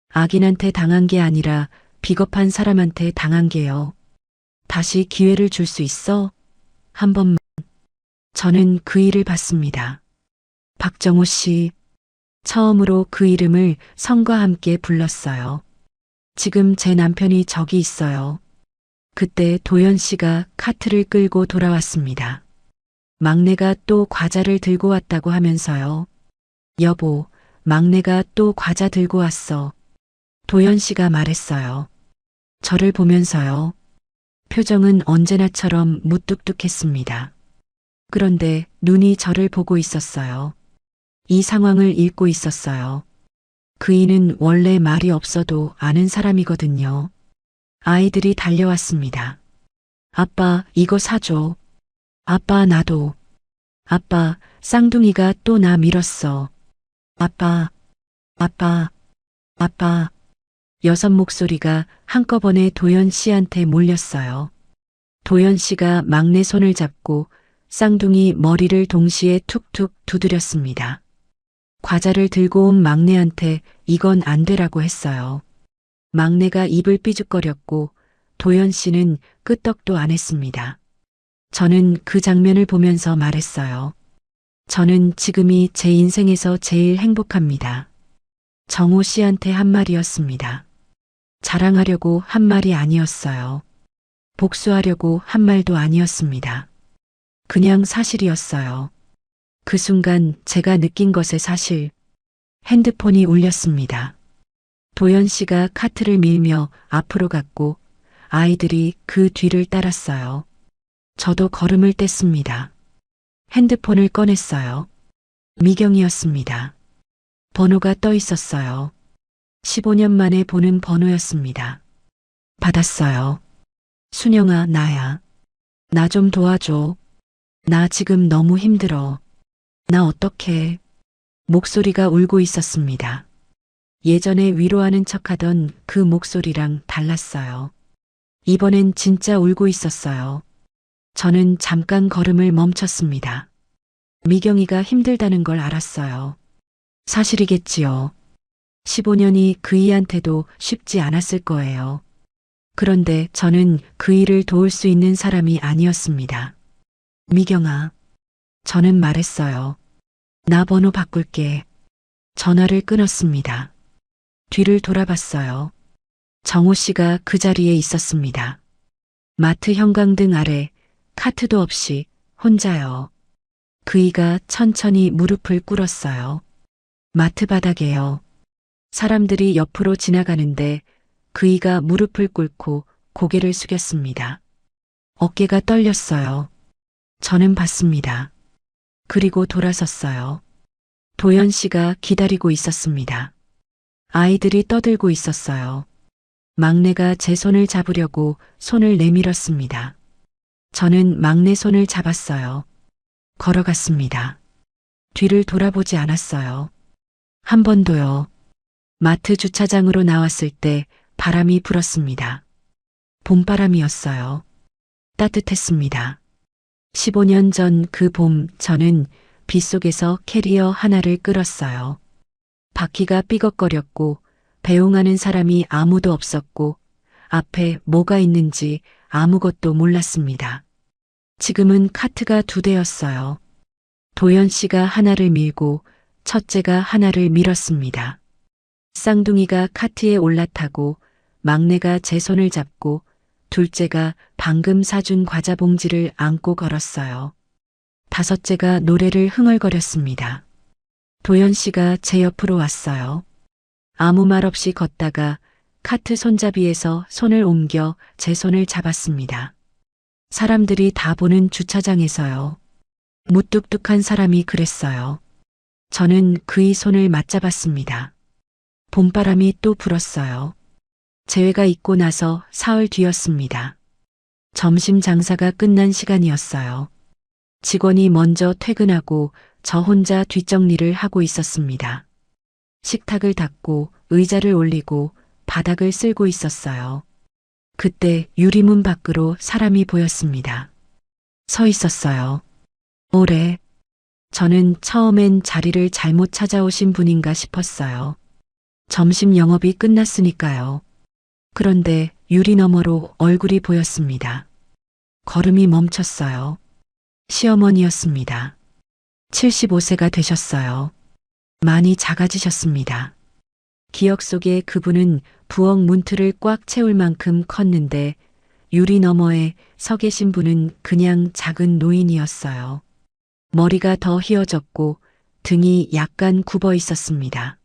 악인한테 당한 게 아니라 비겁한 사람한테 당한 게요. 다시 기회를 줄 수 있어? 한 번만. 저는 그 일을 받습니다. 박정호 씨. 처음으로 그 이름을 성과 함께 불렀어요. 지금 제 남편이 저기 있어요. 그때 도연 씨가 카트를 끌고 돌아왔습니다. 막내가 또 과자를 들고 왔다고 하면서요. 여보, 막내가 또 과자 들고 왔어. 도연 씨가 말했어요. 저를 보면서요. 표정은 언제나처럼 무뚝뚝했습니다. 그런데 눈이 저를 보고 있었어요. 이 상황을 읽고 있었어요. 그이는 원래 말이 없어도 아는 사람이거든요. 아이들이 달려왔습니다. 아빠, 이거 사줘. 아빠, 나도. 아빠, 쌍둥이가 또 나 밀었어. 아빠, 아빠, 아빠. 6 목소리가 한꺼번에 도연 씨한테 몰렸어요. 도연 씨가 막내 손을 잡고 쌍둥이 머리를 동시에 툭툭 두드렸습니다. 과자를 들고 온 막내한테 이건 안 되라고 했어요. 막내가 입을 삐죽거렸고 도연 씨는 끄떡도 안 했습니다. 저는 그 장면을 보면서 말했어요. 저는 지금이 제 인생에서 제일 행복합니다. 정호 씨한테 한 말이었습니다. 자랑하려고 한 말이 아니었어요. 복수하려고 한 말도 아니었습니다. 그냥 사실이었어요. 그 순간 제가 느낀 것의 사실. 핸드폰이 울렸습니다. 도연 씨가 카트를 밀며 앞으로 갔고 아이들이 그 뒤를 따랐어요. 저도 걸음을 뗐습니다. 핸드폰을 꺼냈어요. 미경이었습니다. 번호가 떠 있었어요. 15년 만에 보는 번호였습니다. 받았어요. 순영아, 나야. 나 좀 도와줘. 나 지금 너무 힘들어. 나 어떡해. 목소리가 울고 있었습니다. 예전에 위로하는 척하던 그 목소리랑 달랐어요. 이번엔 진짜 울고 있었어요. 저는 잠깐 걸음을 멈췄습니다. 미경이가 힘들다는 걸 알았어요. 사실이겠지요. 15년이 그이한테도 쉽지 않았을 거예요. 그런데 저는 그이를 도울 수 있는 사람이 아니었습니다. 미경아. 저는 말했어요. 나 번호 바꿀게. 전화를 끊었습니다. 뒤를 돌아봤어요. 정호 씨가 그 자리에 있었습니다. 마트 형광등 아래 카트도 없이 혼자요. 그이가 천천히 무릎을 꿇었어요. 마트 바닥에요. 사람들이 옆으로 지나가는데 그이가 무릎을 꿇고 고개를 숙였습니다. 어깨가 떨렸어요. 저는 봤습니다. 그리고 돌아섰어요. 도연 씨가 기다리고 있었습니다. 아이들이 떠들고 있었어요. 막내가 제 손을 잡으려고 손을 내밀었습니다. 저는 막내 손을 잡았어요. 걸어갔습니다. 뒤를 돌아보지 않았어요. 한 번도요. 마트 주차장으로 나왔을 때 바람이 불었습니다. 봄바람이었어요. 따뜻했습니다. 15년 전 그 봄 저는 빗속에서 캐리어 하나를 끌었어요. 바퀴가 삐걱거렸고 배웅하는 사람이 아무도 없었고 앞에 뭐가 있는지 아무것도 몰랐습니다. 지금은 카트가 2대였어요. 도연 씨가 하나를 밀고 첫째가 하나를 밀었습니다. 쌍둥이가 카트에 올라타고 막내가 제 손을 잡고 둘째가 방금 사준 과자 봉지를 안고 걸었어요. 5째가 노래를 흥얼거렸습니다. 도연 씨가 제 옆으로 왔어요. 아무 말 없이 걷다가 카트 손잡이에서 손을 옮겨 제 손을 잡았습니다. 사람들이 다 보는 주차장에서요. 무뚝뚝한 사람이 그랬어요. 저는 그의 손을 맞잡았습니다. 봄바람이 또 불었어요. 재회가 있고 나서 사흘 뒤였습니다. 점심 장사가 끝난 시간이었어요. 직원이 먼저 퇴근하고 저 혼자 뒷정리를 하고 있었습니다. 식탁을 닦고 의자를 올리고 바닥을 쓸고 있었어요. 그때 유리문 밖으로 사람이 보였습니다. 서 있었어요. 오래. 저는 처음엔 자리를 잘못 찾아오신 분인가 싶었어요. 점심 영업이 끝났으니까요. 그런데 유리 너머로 얼굴이 보였습니다. 걸음이 멈췄어요. 시어머니였습니다. 75세가 되셨어요. 많이 작아지셨습니다. 기억 속에 그분은 부엌 문틀을 꽉 채울 만큼 컸는데 유리 너머에 서 계신 분은 그냥 작은 노인이었어요. 머리가 더 휘어졌고 등이 약간 굽어 있었습니다.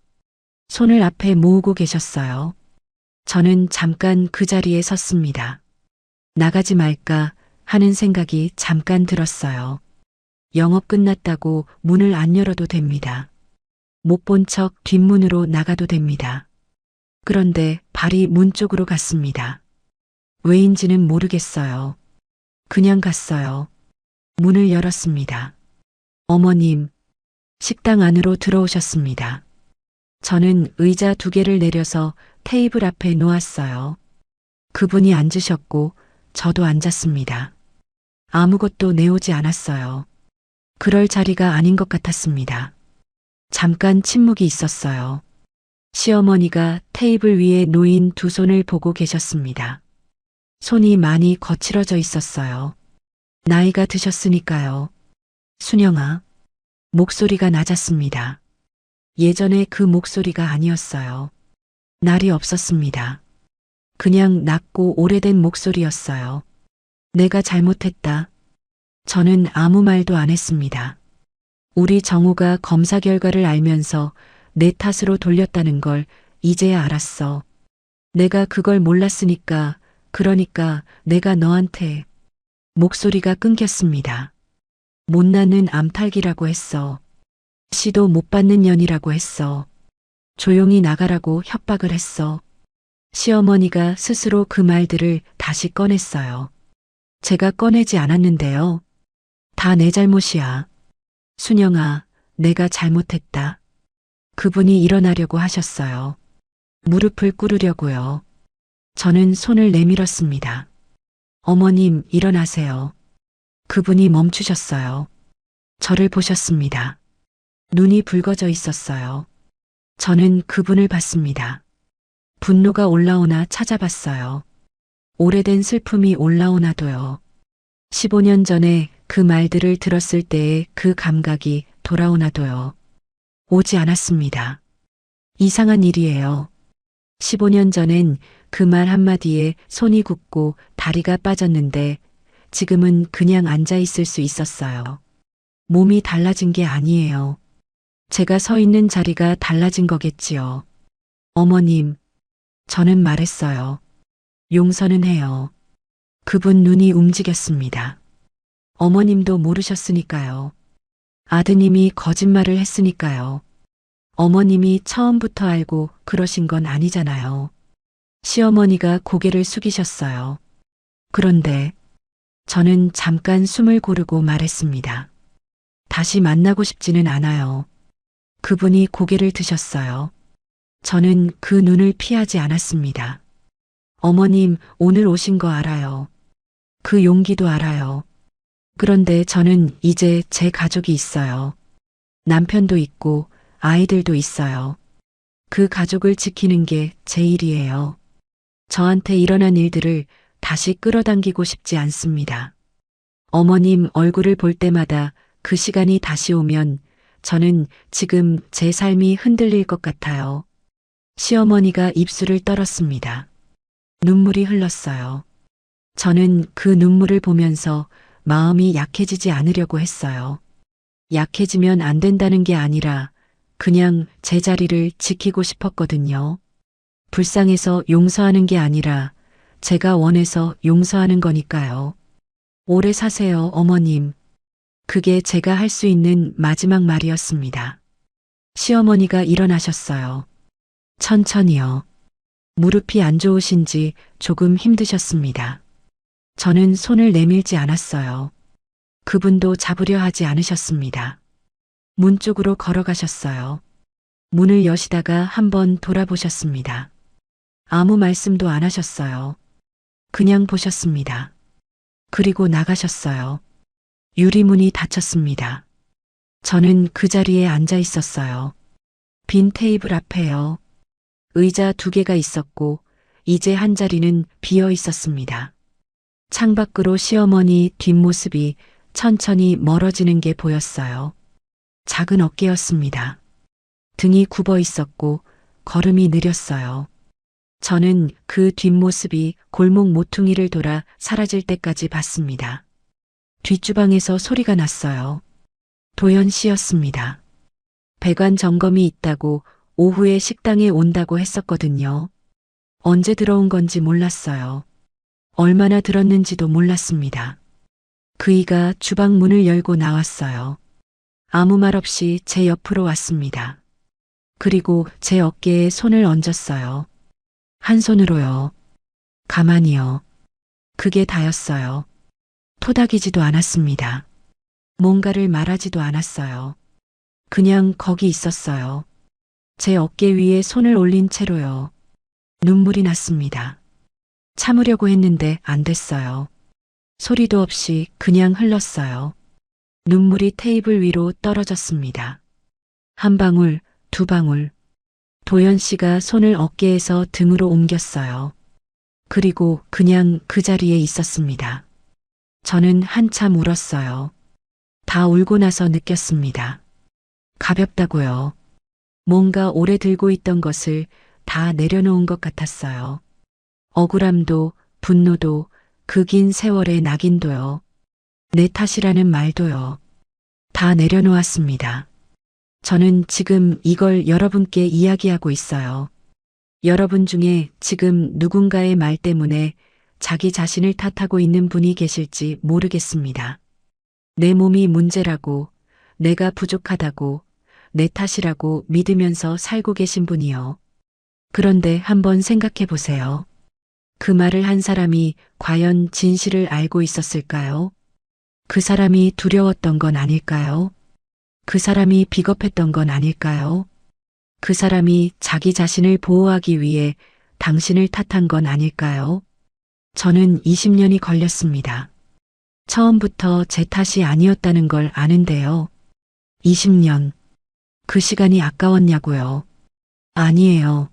손을 앞에 모으고 계셨어요. 저는 잠깐 그 자리에 섰습니다. 나가지 말까 하는 생각이 잠깐 들었어요. 영업 끝났다고 문을 안 열어도 됩니다. 못 본 척 뒷문으로 나가도 됩니다. 그런데 발이 문 쪽으로 갔습니다. 왜인지는 모르겠어요. 그냥 갔어요. 문을 열었습니다. 어머님, 식당 안으로 들어오셨습니다. 저는 의자 2개를 내려서 테이블 앞에 놓았어요. 그분이 앉으셨고 저도 앉았습니다. 아무것도 내오지 않았어요. 그럴 자리가 아닌 것 같았습니다. 잠깐 침묵이 있었어요. 시어머니가 테이블 위에 놓인 2 손을 보고 계셨습니다. 손이 많이 거칠어져 있었어요. 나이가 드셨으니까요. 순영아. 목소리가 낮았습니다. 예전에 그 목소리가 아니었어요. 날이 없었습니다. 그냥 낮고 오래된 목소리였어요. 내가 잘못했다. 저는 아무 말도 안 했습니다. 우리 정우가 검사 결과를 알면서 내 탓으로 돌렸다는 걸 이제야 알았어. 내가 그걸 몰랐으니까, 그러니까 내가 너한테. 목소리가 끊겼습니다. 못 낳는 암탉이라고 했어. 시도 못 받는 년이라고 했어. 조용히 나가라고 협박을 했어. 시어머니가 스스로 그 말들을 다시 꺼냈어요. 제가 꺼내지 않았는데요. 다 내 잘못이야. 순영아, 내가 잘못했다. 그분이 일어나려고 하셨어요. 무릎을 꿇으려고요. 저는 손을 내밀었습니다. 어머님, 일어나세요. 그분이 멈추셨어요. 저를 보셨습니다. 눈이 붉어져 있었어요. 저는 그분을 봤습니다. 분노가 올라오나 찾아봤어요. 오래된 슬픔이 올라오나도요. 15년 전에 그 말들을 들었을 때의 그 감각이 돌아오나도요. 오지 않았습니다. 이상한 일이에요. 15년 전엔 그 말 한마디에 손이 굳고 다리가 빠졌는데 지금은 그냥 앉아 있을 수 있었어요. 몸이 달라진 게 아니에요. 제가 서 있는 자리가 달라진 거겠지요. 어머님, 저는 말했어요. 용서는 해요. 그분 눈이 움직였습니다. 어머님도 모르셨으니까요. 아드님이 거짓말을 했으니까요. 어머님이 처음부터 알고 그러신 건 아니잖아요. 시어머니가 고개를 숙이셨어요. 그런데 저는 잠깐 숨을 고르고 말했습니다. 다시 만나고 싶지는 않아요. 그분이 고개를 드셨어요. 저는 그 눈을 피하지 않았습니다. 어머님, 오늘 오신 거 알아요. 그 용기도 알아요. 그런데 저는 이제 제 가족이 있어요. 남편도 있고 아이들도 있어요. 그 가족을 지키는 게 제 일이에요. 저한테 일어난 일들을 다시 끌어당기고 싶지 않습니다. 어머님 얼굴을 볼 때마다 그 시간이 다시 오면 저는 지금 제 삶이 흔들릴 것 같아요. 시어머니가 입술을 떨었습니다. 눈물이 흘렀어요. 저는 그 눈물을 보면서 마음이 약해지지 않으려고 했어요. 약해지면 안 된다는 게 아니라 그냥 제 자리를 지키고 싶었거든요. 불쌍해서 용서하는 게 아니라 제가 원해서 용서하는 거니까요. 오래 사세요, 어머님. 그게 제가 할 수 있는 마지막 말이었습니다. 시어머니가 일어나셨어요. 천천히요. 무릎이 안 좋으신지 조금 힘드셨습니다. 저는 손을 내밀지 않았어요. 그분도 잡으려 하지 않으셨습니다. 문 쪽으로 걸어가셨어요. 문을 여시다가 한번 돌아보셨습니다. 아무 말씀도 안 하셨어요. 그냥 보셨습니다. 그리고 나가셨어요. 유리문이 닫혔습니다. 저는 그 자리에 앉아 있었어요. 빈 테이블 앞에요. 의자 2개가 있었고 이제 한 자리는 비어 있었습니다. 창밖으로 시어머니 뒷모습이 천천히 멀어지는 게 보였어요. 작은 어깨였습니다. 등이 굽어 있었고 걸음이 느렸어요. 저는 그 뒷모습이 골목 모퉁이를 돌아 사라질 때까지 봤습니다. 뒷주방에서 소리가 났어요. 도연 씨였습니다. 배관 점검이 있다고 오후에 식당에 온다고 했었거든요. 언제 들어온 건지 몰랐어요. 얼마나 들었는지도 몰랐습니다. 그이가 주방 문을 열고 나왔어요. 아무 말 없이 제 옆으로 왔습니다. 그리고 제 어깨에 손을 얹었어요. 한 손으로요. 가만히요. 그게 다였어요. 토닥이지도 않았습니다. 뭔가를 말하지도 않았어요. 그냥 거기 있었어요. 제 어깨 위에 손을 올린 채로요. 눈물이 났습니다. 참으려고 했는데 안 됐어요. 소리도 없이 그냥 흘렀어요. 눈물이 테이블 위로 떨어졌습니다. 한 방울, 2방울. 도연 씨가 손을 어깨에서 등으로 옮겼어요. 그리고 그냥 그 자리에 있었습니다. 저는 한참 울었어요. 다 울고 나서 느꼈습니다. 가볍다고요. 뭔가 오래 들고 있던 것을 다 내려놓은 것 같았어요. 억울함도, 분노도, 그 긴 세월의 낙인도요. 내 탓이라는 말도요. 다 내려놓았습니다. 저는 지금 이걸 여러분께 이야기하고 있어요. 여러분 중에 지금 누군가의 말 때문에 자기 자신을 탓하고 있는 분이 계실지 모르겠습니다. 내 몸이 문제라고, 내가 부족하다고, 내 탓이라고 믿으면서 살고 계신 분이요. 그런데 한번 생각해 보세요. 그 말을 한 사람이 과연 진실을 알고 있었을까요? 그 사람이 두려웠던 건 아닐까요? 그 사람이 비겁했던 건 아닐까요? 그 사람이 자기 자신을 보호하기 위해 당신을 탓한 건 아닐까요? 저는 20년이 걸렸습니다. 처음부터 제 탓이 아니었다는 걸 아는데요. 20년. 그 시간이 아까웠냐고요. 아니에요.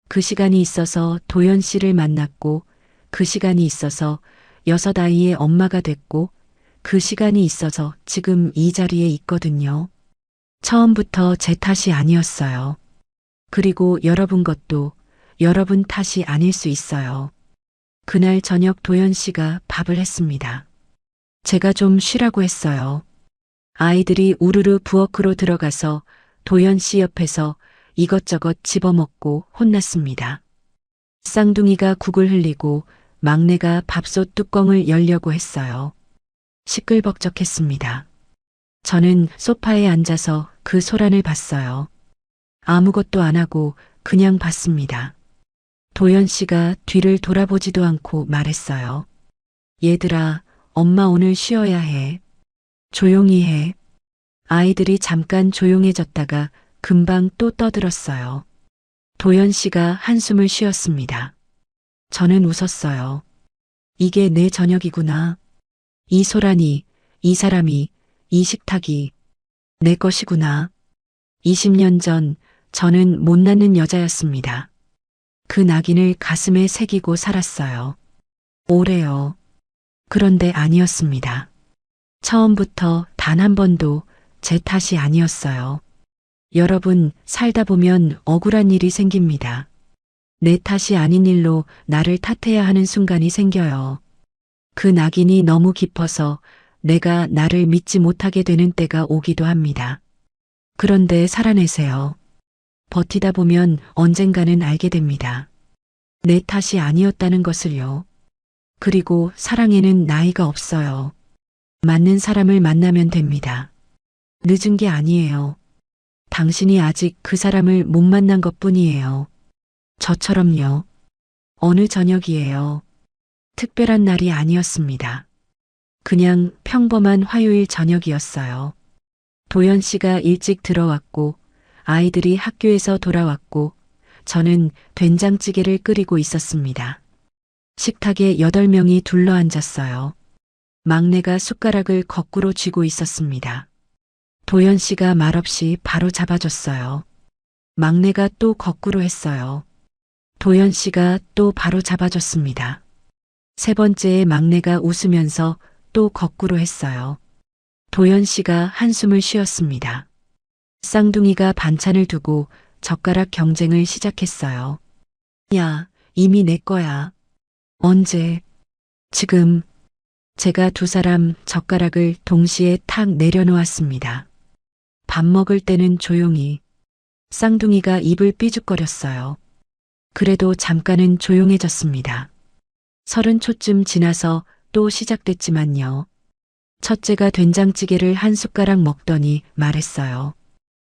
그 시간이 있어서 도연 씨를 만났고, 그 시간이 있어서 6 아이의 엄마가 됐고, 그 시간이 있어서 지금 이 자리에 있거든요. 처음부터 제 탓이 아니었어요. 그리고 여러분 것도 여러분 탓이 아닐 수 있어요. 그날 저녁 도연 씨가 밥을 했습니다. 제가 좀 쉬라고 했어요. 아이들이 우르르 부엌으로 들어가서 도연 씨 옆에서 이것저것 집어먹고 혼났습니다. 쌍둥이가 국을 흘리고 막내가 밥솥 뚜껑을 열려고 했어요. 시끌벅적했습니다. 저는 소파에 앉아서 그 소란을 봤어요. 아무것도 안 하고 그냥 봤습니다. 도연 씨가 뒤를 돌아보지도 않고 말했어요. 얘들아, 엄마 오늘 쉬어야 해. 조용히 해. 아이들이 잠깐 조용해졌다가 금방 또 떠들었어요. 도연 씨가 한숨을 쉬었습니다. 저는 웃었어요. 이게 내 저녁이구나. 이 소란이, 이 사람이, 이 식탁이 내 것이구나. 20년 전 저는 못 낳는 여자였습니다. 그 낙인을 가슴에 새기고 살았어요. 오래요. 그런데 아니었습니다. 처음부터 단 한 번도 제 탓이 아니었어요. 여러분, 살다 보면 억울한 일이 생깁니다. 내 탓이 아닌 일로 나를 탓해야 하는 순간이 생겨요. 그 낙인이 너무 깊어서 내가 나를 믿지 못하게 되는 때가 오기도 합니다. 그런데 살아내세요. 버티다 보면 언젠가는 알게 됩니다. 내 탓이 아니었다는 것을요. 그리고 사랑에는 나이가 없어요. 맞는 사람을 만나면 됩니다. 늦은 게 아니에요. 당신이 아직 그 사람을 못 만난 것뿐이에요. 저처럼요. 어느 저녁이에요. 특별한 날이 아니었습니다. 그냥 평범한 화요일 저녁이었어요. 도연 씨가 일찍 들어왔고 아이들이 학교에서 돌아왔고 저는 된장찌개를 끓이고 있었습니다. 식탁에 8명이 둘러앉았어요. 막내가 숟가락을 거꾸로 쥐고 있었습니다. 도연 씨가 말없이 바로 잡아줬어요. 막내가 또 거꾸로 했어요. 도연 씨가 또 바로 잡아줬습니다. 세 번째에 막내가 웃으면서 또 거꾸로 했어요. 도연 씨가 한숨을 쉬었습니다. 쌍둥이가 반찬을 두고 젓가락 경쟁을 시작했어요. 야, 이미 내 거야. 언제? 지금. 제가 두 사람 젓가락을 동시에 탁 내려놓았습니다. 밥 먹을 때는 조용히. 쌍둥이가 입을 삐죽거렸어요. 그래도 잠깐은 조용해졌습니다. 30초쯤 지나서 또 시작됐지만요. 첫째가 된장찌개를 한 숟가락 먹더니 말했어요.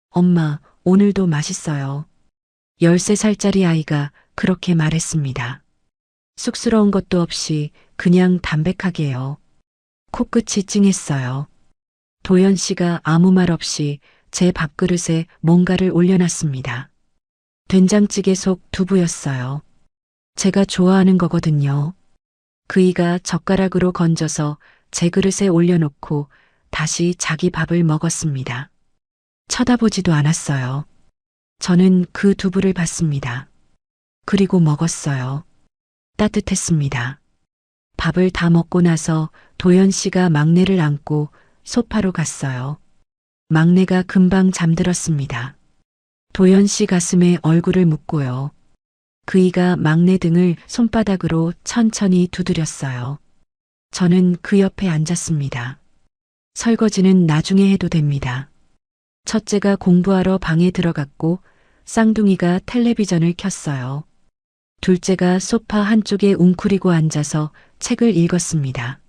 엄마, 오늘도 맛있어요. 13살짜리 아이가 그렇게 말했습니다. 쑥스러운 것도 없이 그냥 담백하게요. 코끝이 찡했어요. 도연 씨가 아무 말 없이 제 밥그릇에 뭔가를 올려놨습니다. 된장찌개 속 두부였어요. 제가 좋아하는 거거든요. 그이가 젓가락으로 건져서 제 그릇에 올려놓고 다시 자기 밥을 먹었습니다. 쳐다보지도 않았어요. 저는 그 두부를 봤습니다. 그리고 먹었어요. 따뜻했습니다. 밥을 다 먹고 나서 도연 씨가 막내를 안고 소파로 갔어요. 막내가 금방 잠들었습니다. 도연 씨 가슴에 얼굴을 묻고요. 그이가 막내 등을 손바닥으로 천천히 두드렸어요. 저는 그 옆에 앉았습니다. 설거지는 나중에 해도 됩니다. 첫째가 공부하러 방에 들어갔고 쌍둥이가 텔레비전을 켰어요. 둘째가 소파 한쪽에 웅크리고 앉아서 책을 읽었습니다.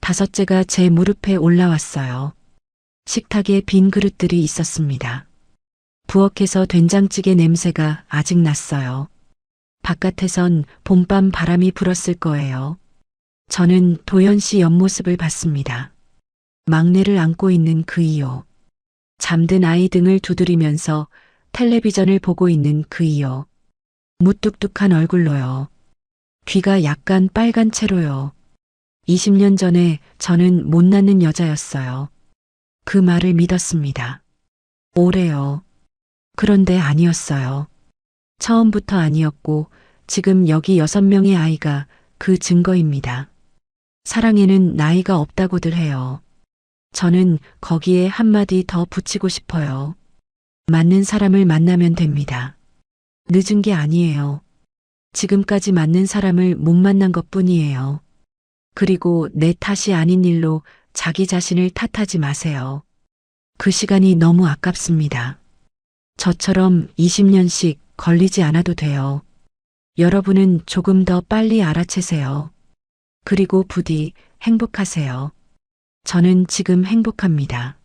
다섯째가 제 무릎에 올라왔어요. 식탁에 빈 그릇들이 있었습니다. 부엌에서 된장찌개 냄새가 아직 났어요. 바깥에선 봄밤 바람이 불었을 거예요. 저는 도연 씨 옆모습을 봤습니다. 막내를 안고 있는 그이요. 잠든 아이 등을 두드리면서 텔레비전을 보고 있는 그이요. 무뚝뚝한 얼굴로요. 귀가 약간 빨간 채로요. 20년 전에 저는 못 낳는 여자였어요. 그 말을 믿었습니다. 오래요. 그런데 아니었어요. 처음부터 아니었고 지금 여기 6명의 아이가 그 증거입니다. 사랑에는 나이가 없다고들 해요. 저는 거기에 한마디 더 붙이고 싶어요. 맞는 사람을 만나면 됩니다. 늦은 게 아니에요. 지금까지 맞는 사람을 못 만난 것뿐이에요. 그리고 내 탓이 아닌 일로 자기 자신을 탓하지 마세요. 그 시간이 너무 아깝습니다. 저처럼 20년씩 걸리지 않아도 돼요. 여러분은 조금 더 빨리 알아채세요. 그리고 부디 행복하세요. 저는 지금 행복합니다.